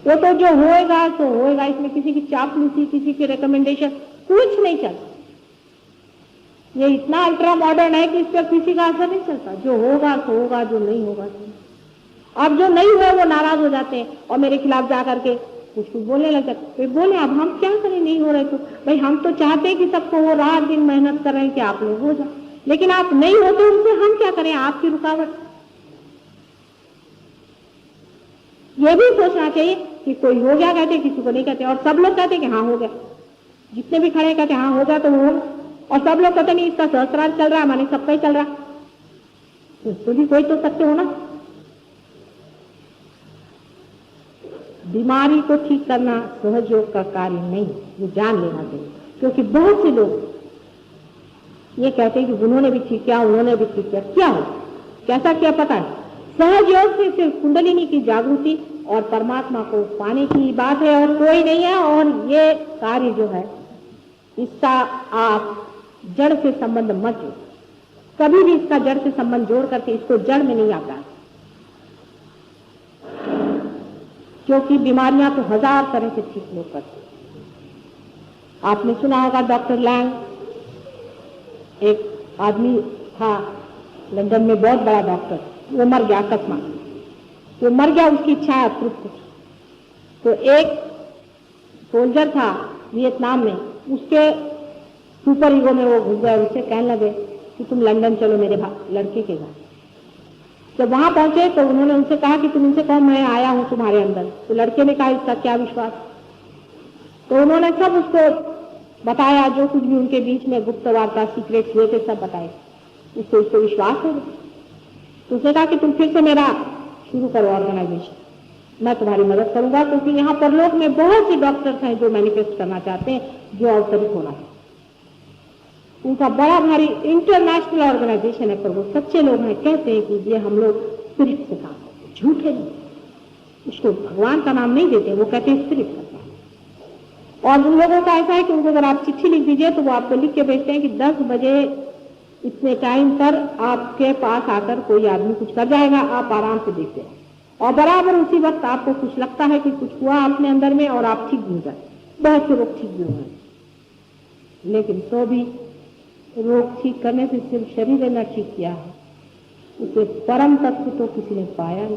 वो तो जो होएगा तो होएगा, इसमें किसी की चापलूसी, किसी की रिकमेंडेशन कुछ नहीं चलता। ये इतना अल्ट्रा मॉडर्न है कि इस पर किसी का असर नहीं चलता। जो होगा तो होगा, जो नहीं होगा तो नहीं। अब जो नहीं हुए वो नाराज हो जाते हैं और मेरे खिलाफ जा करके कुछ बोलने लग जाते। बोले अब हम क्या करें, नहीं हो रहे तो भाई हम तो चाहते हैं कि सबको वो रात दिन मेहनत कर रहे हैं कि आप लोग हो जाए, लेकिन आप नहीं होते उनसे हम क्या करें, आपकी रुकावट। ये भी सोचना चाहिए कि कोई हो गया कहते, किसी को नहीं कहते, और सब लोग कहते कि हाँ हो गया। जितने भी खड़े कहते हाँ हो गया तो वो, और सब लोग कहते नहीं इसका सहस्रार चल रहा है, माने सबका ही चल रहा है, तो भी कोई तो सत्य होना। बीमारी को ठीक करना सहयोग का कार्य नहीं, ये जान लेना चाहिए। क्योंकि बहुत से लोग ये कहते हैं कि उन्होंने भी ठीक किया, उन्होंने भी ठीक किया। क्या हो, कैसा किया पता है? सहयोग से सिर्फ कुंडलिनी की जागृति और परमात्मा को पाने की बात है और कोई नहीं है। और ये कार्य जो है इसका आप जड़ से संबंध मत जोड़ो, कभी भी इसका जड़ से संबंध जोड़ करके इसको जड़ में नहीं आता, क्योंकि बीमारियां तो 1000 तरह से ठीक लोग करते। आपने सुना होगा डॉक्टर लैंग, एक आदमी था लंदन में, बहुत बड़ा डॉक्टर, वो मर गया अकस्मात। वो मर गया, उसकी इच्छा अतृप्त थी। तो एक सोल्जर था वियतनाम में, उसके सुपर ईगो में वो घुस गया, उससे कहने लगे कि तुम लंदन चलो मेरे लड़के के घर। जब वहां पहुंचे तो उन्होंने उनसे कहा कि तुम इनसे कहो मैं आया हूं तुम्हारे अंदर। तो लड़के ने कहा इसका क्या विश्वास। तो उन्होंने सब उसको बताया, जो कुछ भी उनके बीच में गुप्त वार्ता सीक्रेट हुए थे सब बताए। उससे उसको विश्वास हो गया। तो उसने कहा कि तुम फिर से मेरा शुरू करो ऑर्गेनाइजेशन, मैं तुम्हारी मदद करूंगा, क्योंकि यहाँ पर लोग में बहुत से डॉक्टर्स हैं जो मैनिफेस्ट करना चाहते हैं, जो अवतरित होना है। उनका बड़ा भारी इंटरनेशनल ऑर्गेनाइजेशन है, पर वो सच्चे लोग हैं, कहते हैं कि ये हम लोग स्पिरिट से काम करते हैं। झूठे नहीं, उसको भगवान का नाम नहीं देते, वो कहते हैं स्पिरिट का काम। और उन लोगों का ऐसा है कि उनको अगर आप चिट्ठी लिख दीजिए तो वो आपको लिख के भेजते हैं कि 10 बजे इतने टाइम पर आपके पास आकर कोई आदमी कुछ कर जाएगा, आप आराम से देखते हैं। और बराबर उसी वक्त आपको कुछ लगता है कि कुछ हुआ अपने अंदर में और आप ठीक भी हो जाए। बहुत से लोग ठीक भी हुए, लेकिन तो भी रोग ठीक करने से सिर्फ शरीर ने ठीक किया है, उसे परम तत्व तो किसी ने पाया नहीं,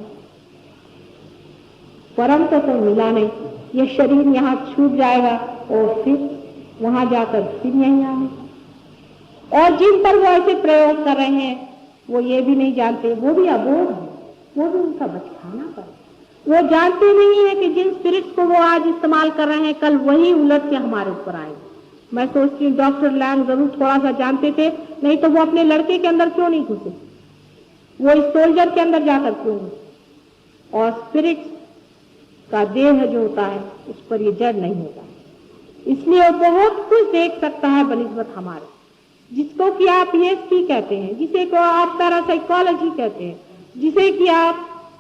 परम तत्व तो मिला नहीं। ये शरीर यहाँ छूट जाएगा और फिर वहां जाकर फिर यहीं आएगा। और जिन पर वो ऐसे प्रयोग कर रहे हैं वो ये भी नहीं जानते, वो भी अबोध है, वो भी उनका बचकाना पर। वो जानते नहीं है कि जिन स्पिरिट्स को वो आज इस्तेमाल कर रहे हैं कल वही उलट के हमारे ऊपर आएंगे। मैं सोचती हूँ डॉक्टर लैंग जरूर थोड़ा सा जानते थे, नहीं तो वो अपने लड़के के अंदर क्यों नहीं घुसे, वो इस सोल्जर के अंदर जाकर क्यों घुसे। और स्पिरिट का देह जो होता है उस पर ये जड़ नहीं होता, इसलिए वो बहुत कुछ देख सकता है बनिस्बत हमारे, जिसको कि आप ESP कहते हैं, जिसे को आप पैरासाइकोलॉजी कहते हैं, जिसे कि आप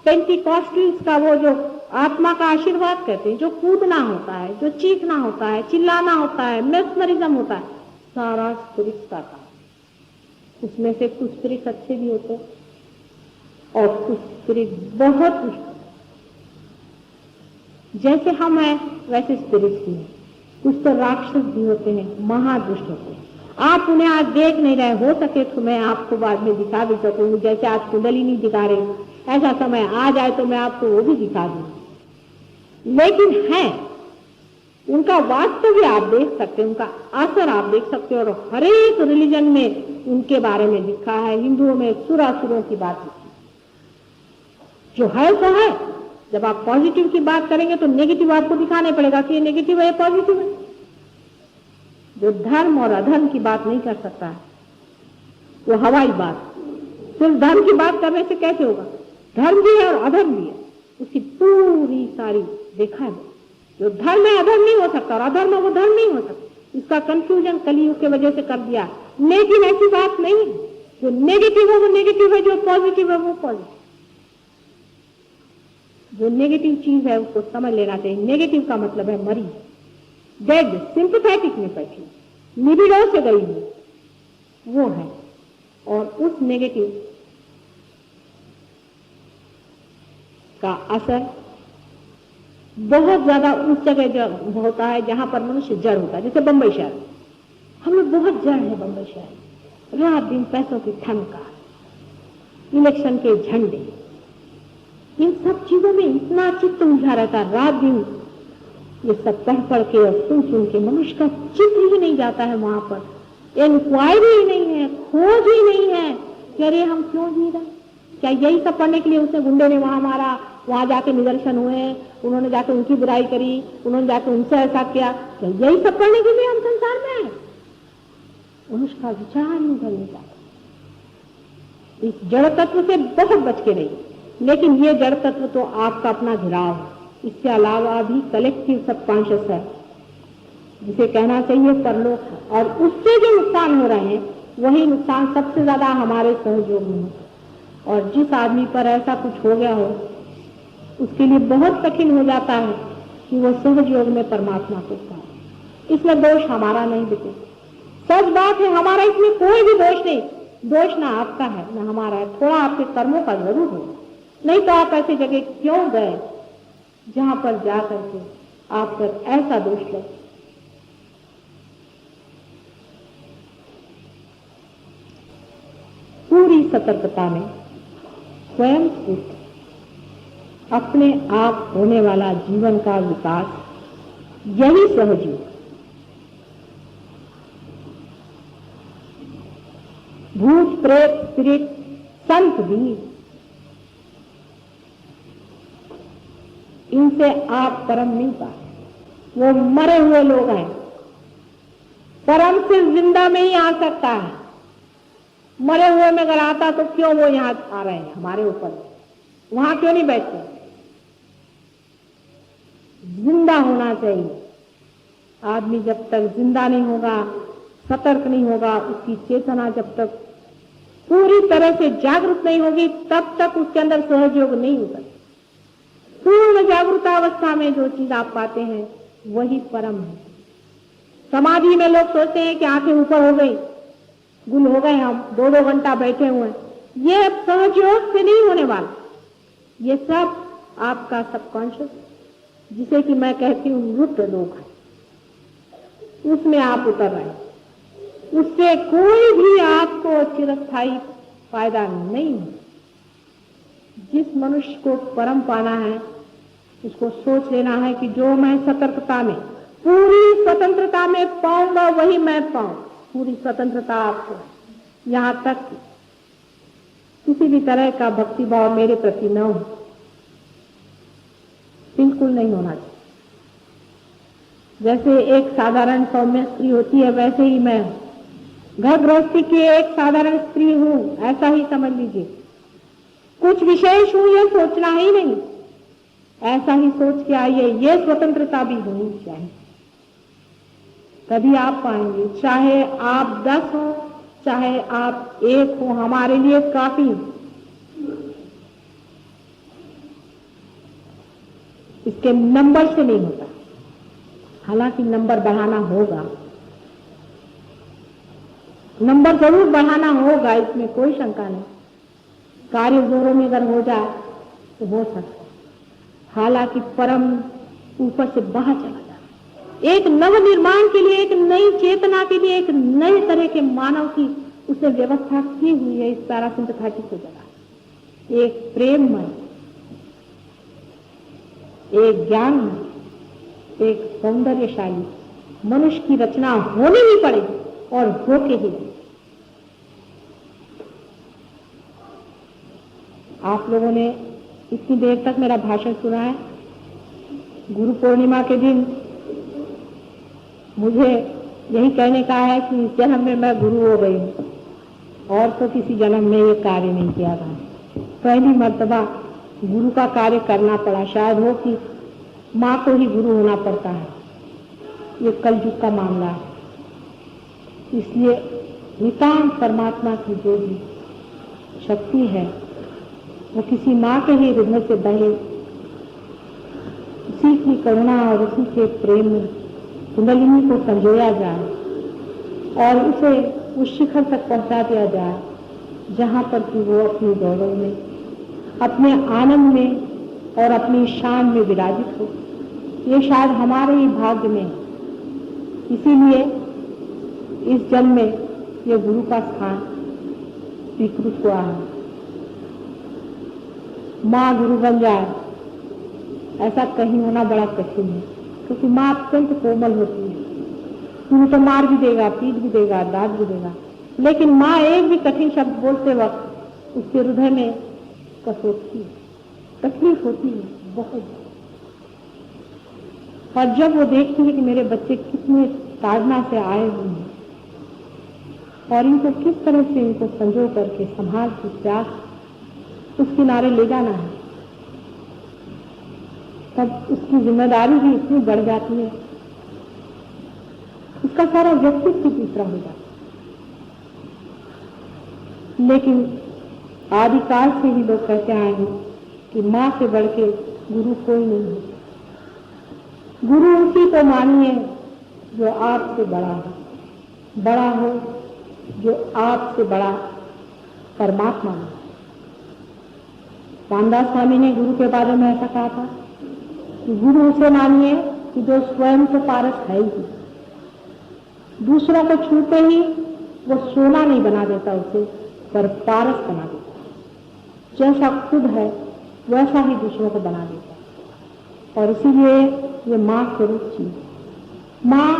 पेंटिकॉस्टल्स का वो जो आत्मा का आशीर्वाद कहते हैं, जो कूदना होता है, जो चीखना होता है, चिल्लाना होता है, मेस्मरिज्म होता है, सारा स्पिरिट का काम। उसमें से कुछ स्पिरिट अच्छे भी होते और कुछ स्पिरिट बहुत दुष्ट। जैसे हम हैं वैसे स्पिरिट भी हैं, कुछ तो राक्षस भी होते हैं, महादुष्ट होते हैं। आप उन्हें आज देख नहीं रहे, हो सके तो मैं आपको बाद में दिखा भी सकूंगी, जैसे आज कुंडलिनी दिखा रही, ऐसा समय आ जाए तो मैं आपको वो भी दिखा दूंगी। लेकिन है, उनका वास्तव आप देख सकते हैं, उनका असर आप देख सकते हो, और हर एक रिलीजन में उनके बारे में लिखा है। हिंदुओं में सुरासुरों की बात लिखी, जो है तो है। जब आप पॉजिटिव की बात करेंगे तो नेगेटिव आपको दिखाने पड़ेगा कि ये नेगेटिव है, पॉजिटिव है। जो धर्म और अधर्म की बात नहीं कर सकता है वो हवाई बात, सिर्फ धर्म की बात करने से कैसे होगा। धर्म भी है और अधर्म भी है, उसकी पूरी सारी देखा है। जो धर्म है अधर्म नहीं हो सकता, और अधर्म है वो धर्म नहीं हो सकता। इसका कंफ्यूजन कलयुग के वजह से कर दिया। लेकिन ऐसी बात नहीं है, जो नेगेटिव है वो नेगेटिव है, जो पॉजिटिव है वो पॉजिटिव। जो नेगेटिव चीज है उसको समझ लेना चाहिए। नेगेटिव का मतलब है मरी, डेड, सिंपैथेटिक में बैठी, लिबिडो से गई हुई, वो है। और उस नेगेटिव का असर बहुत ज्यादा उस जगह होता है जहां पर मनुष्य जड़ होता है, जैसे बंबई शहर। हम लोग बहुत जड़ है बंबई शहर, रात दिन पैसों की ठनका, इलेक्शन के झंडे, इन सब चीजों में इतना चित्त उलझा रहता है रात दिन। ये सब पढ़ के और सुन के मनुष्य का चित्त ही नहीं जाता है वहां पर, इंक्वायरी ही नहीं है, खोज ही नहीं है कि अरे हम क्यों जी रहे। क्या यही सब पढ़ने के लिए उसने गुंडे ने वहां मारा, वहां जाके निदर्शन हुए, उन्होंने जाके उनकी बुराई करी, उन्होंने जाके उनसे ऐसा किया, क्या यही सब पढ़ने के लिए हम संसार में हैं? मनुष्य का विचार नहीं करने जाता। इस जड़ तत्व से बहुत बच के रहिए, लेकिन ये जड़ तत्व तो आपका अपना घिराव है। इसके अलावा भी कलेक्टिव सबकॉन्शियस है जिसे कहना चाहिए परलोक है, और उससे जो नुकसान हो रहे हैं वही नुकसान सबसे ज्यादा हमारे सहयोग में है। और जिस आदमी पर ऐसा कुछ हो गया हो उसके लिए बहुत कठिन हो जाता है कि वो सहयोग में परमात्मा को पाए। इसमें दोष हमारा नहीं बेटे, सच बात है, हमारा इसमें कोई भी दोष नहीं। दोष ना आपका है ना हमारा है, थोड़ा आपके कर्मों का जरूर हो, नहीं तो आप ऐसी जगह क्यों गए जहां पर जा करके आप पर ऐसा दोष लगे। पूरी सतर्कता में स्वयं स्थित अपने आप होने वाला जीवन का विकास, यही सहयोग। भूत प्रेत स्पिरिट संत भी, इनसे आप परम नहीं पाए। वो मरे हुए लोग हैं, परम से जिंदा में ही आ सकता है। मरे हुए में अगर आता तो क्यों वो यहां आ रहे हैं हमारे ऊपर, वहां क्यों नहीं बैठते? जिंदा होना चाहिए। आदमी जब तक जिंदा नहीं होगा, सतर्क नहीं होगा, उसकी चेतना जब तक पूरी तरह से जागरूक नहीं होगी, तब तक उसके अंदर सहयोग नहीं हो सकता। पूर्ण जागरूकतावस्था में जो चीज आप पाते हैं वही परम है। समाधि में लोग सोचते हैं कि आंखें ऊपर हो गई, गुल हो गए, हम 2-2 घंटा बैठे हुए हैं। ये सहयोग से नहीं होने वाला। ये सब आपका सबकॉन्शियस, जिसे कि मैं कहती हूँ रुद्र लोक है, उसमें आप उतर रहे हैं। उससे कोई भी आपको चिरस्थायी फायदा नहीं है। जिस मनुष्य को परम पाना है उसको सोच लेना है कि जो मैं सतर्कता में, पूरी स्वतंत्रता में पाऊंगा वही मैं पाऊं। पूरी स्वतंत्रता आपको, यहां तक किसी भी तरह का भक्ति भाव मेरे प्रति न हो, बिल्कुल नहीं होना चाहिए। जैसे एक साधारण सौम्य स्त्री होती है, वैसे ही मैं घर गृहस्थी की एक साधारण स्त्री हूं, ऐसा ही समझ लीजिए। कुछ विशेष हूं ये सोचना ही नहीं, ऐसा ही सोच के आइए। ये स्वतंत्रता भी होनी चाहिए, तभी आप पाएंगे। चाहे आप 10 हो, चाहे आप 1 हो, हमारे लिए काफी। इसके नंबर से नहीं होता, हालांकि नंबर बढ़ाना होगा, नंबर जरूर बढ़ाना होगा, इसमें कोई शंका नहीं। कार्य जोरों में अगर हो जाए तो हो सकता है, हालांकि परम ऊपर से बाहर चला जाए। एक नव निर्माण के लिए, एक नई चेतना के लिए, एक नए तरह के मानव की उसने व्यवस्था की हुई है इस पैरासिम्पैथेटिक की जगह। एक प्रेममय, एक ज्ञानमय, एक सौंदर्यशाली मनुष्य की रचना होनी ही पड़ेगी और होके ही। आप लोगों ने इतनी देर तक मेरा भाषण सुना है। गुरु पूर्णिमा के दिन मुझे यही कहने का है कि इस जन्म में मैं गुरु हो गई हूँ, और तो किसी जन्म में ये कार्य नहीं किया था। पहली मर्तबा गुरु का कार्य करना पड़ा। शायद हो कि माँ को ही गुरु होना पड़ता है, ये कलयुग का मामला है। इसलिए नितांत परमात्मा की जो भी शक्ति है वो किसी माँ के ही हृदय से बहे उसी की करुणा और उसी के प्रेम कुंडलिनी को संजोया जाए और उसे उस शिखर तक पहुंचा दिया जाए जहां पर कि वो अपने गौरव में, अपने आनंद में और अपनी शान में विराजित हो। ये शायद हमारे ही भाग्य में, इसीलिए इस जन्म में ये गुरु का स्थान स्वीकृत हुआ है। माँ गुरु बन जाए ऐसा कहीं होना बड़ा कठिन है, क्योंकि माँ अत्यंत कोमल होती है। गुरु तो मार भी देगा, पीट भी देगा, डांट भी देगा, लेकिन माँ एक भी कठिन शब्द बोलते वक्त उसके हृदय में कसोटती है, तकलीफ होती है बहुत। और जब वो देखती है कि मेरे बच्चे कितने ताड़ना से आए हुए हैं और इनको किस तरह से इनको संजो करके संभाल के प्यास उस किनारे ले जाना है, तब उसकी जिम्मेदारी भी इतनी बढ़ जाती है, उसका सारा व्यक्तित्व दूसरा हो जाता है। लेकिन आदिकाल से ही लोग कहते आए हैं कि माँ से बढ़ के गुरु कोई नहीं है। गुरु उसी को मानिए जो आपसे बड़ा है, बड़ा हो जो आपसे बड़ा परमात्मा है। रामदास स्वामी ने गुरु के बारे में ऐसा कहा था कि गुरु उसे मानिए कि जो स्वयं तो पारस है ही, दूसरों को छूते ही वो सोना नहीं बना देता उसे, पर पारस बना देता। जैसा खुद है वैसा ही दूसरों को बना देता। और इसीलिए ये माँ स्वरूप चीज, माँ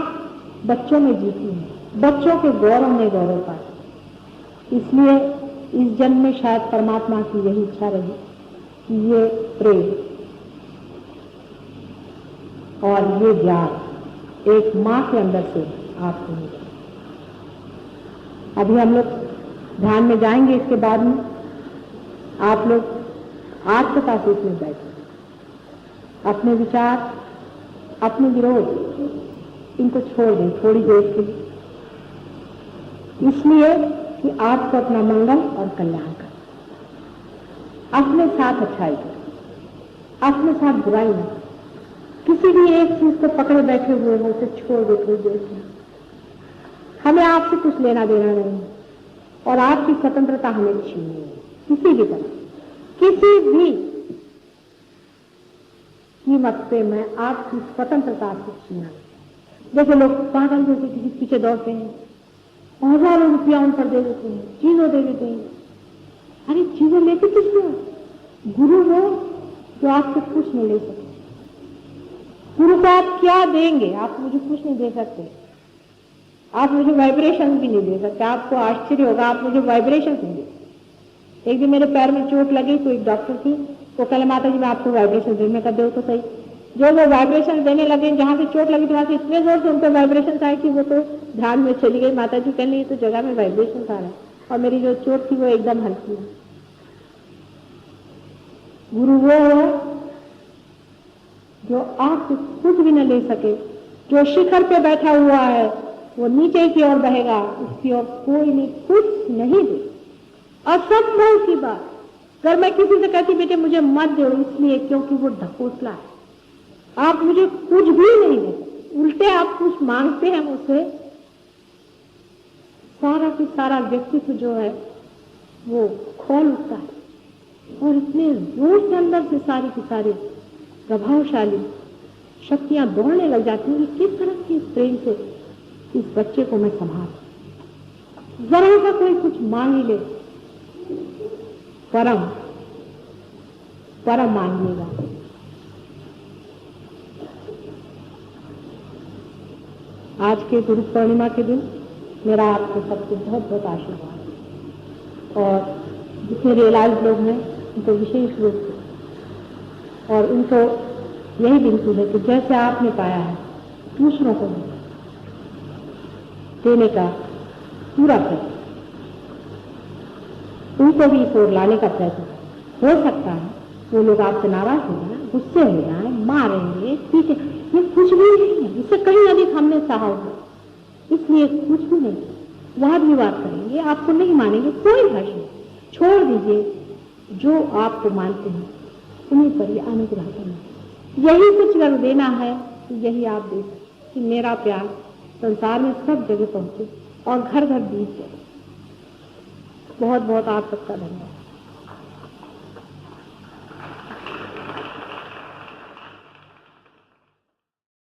बच्चों में जीती है, बच्चों के गौरव में गौरव पाती। इसलिए इस जन्म में शायद परमात्मा की यही इच्छा रही कि ये प्रेम और ये ज्ञान एक माँ के अंदर से आपको मिले। अभी हम लोग ध्यान में जाएंगे, इसके बाद में आप लोग आत्मता से इसमें बैठे, अपने विचार, अपने विरोध इनको छोड़ दें थोड़ी देर के लिए, इसलिए कि आपको अपना मंगल और कल्याण कर, अपने साथ अच्छाई कर, अपने साथ बुराई न कर। किसी भी एक चीज को पकड़े बैठे हुए हो उसे छोड़ दो थोड़ी देर के। हमें आपसे कुछ लेना देना नहीं और आपकी स्वतंत्रता हमें छीननी है, किसी भी तरह, किसी भी कीमत पे मैं आपकी स्वतंत्रता से छीना। जैसे लोग पागल जैसे किसी पीछे दौड़ते हैं, हजारों रुपया उन पर दे देते हैं, चीजों दे देते हैं। अरे चीजें लेते किस लिए? गुरु वो जो आपसे कुछ नहीं ले सकते। गुरु को आप क्या देंगे? आप मुझे कुछ नहीं दे सकते, आप मुझे वाइब्रेशन भी नहीं दे सकते। आपको आश्चर्य होगा, आप मुझे वाइब्रेशन नहीं दे सकते। एक दिन मेरे पैर में चोट लगी तो एक डॉक्टर थी, वो कल माता जी मैं आपको वाइब्रेशन देने का दो तो सही। जो वो वाइब्रेशन देने लगे, जहां से चोट लगी वहां से इतने जोर से उनको वाइब्रेशन आए कि वो तो ध्यान में चली गई। माता जी कहने तो जगह में वाइब्रेशन आ रहा है और मेरी जो चोट थी वो एकदम हल्की है। गुरु वो है जो आपसे कुछ भी न ले सके, जो शिखर पे बैठा हुआ है वो नीचे की ओर बहेगा, उसकी ओर कोई नहीं कुछ नहीं दे। असंभव की बात। अगर मैं किसी से कहती बेटे मुझे मत दो, इसलिए क्योंकि वो ढकोसला है, आप मुझे कुछ भी नहीं देते, उल्टे आप कुछ मांगते हैं मुझसे, सारा की सारा व्यक्तित्व जो है वो खोल उठता है और इतने जोर से अंदर से सारी की सारी प्रभावशाली शक्तियां दौड़ने लग जाती हैं कि किस तरह की प्रेम से इस बच्चे को मैं संभालूं। जरा सा कोई कुछ मांग ही ले, परम परम मांगिएगा। आज के गुरु पूर्णिमा के दिन मेरा आपको सबको बहुत बहुत आशीर्वाद, और जितने रियलाइज लोग हैं उनको विशेष रूप से, और उनको यही विनती है कि जैसे आपने पाया है दूसरों को देने का पूरा प्रयत्न, उनको भी इस ओर लाने का प्रयत्न हो सकता है। वो लोग आपसे नाराज हो जाए, गुस्से हो जाए, मारेंगे, पीछे, ये कुछ भी नहीं है, इससे कहीं अधिक हमने सहा होगा, इसलिए कुछ भी नहीं, वाद विवाद करेंगे, आपको नहीं मानेंगे, कोई हर्ष नहीं, छोड़ दीजिए। जो आपको मानते हैं उन्हीं पर ही अनुग्रह करना। यही कुछ रंग देना है, यही आप दे सकते कि मेरा प्यार संसार में सब जगह पहुंचे और घर घर दीप जले। बहुत बहुत आप सबका धन्यवाद।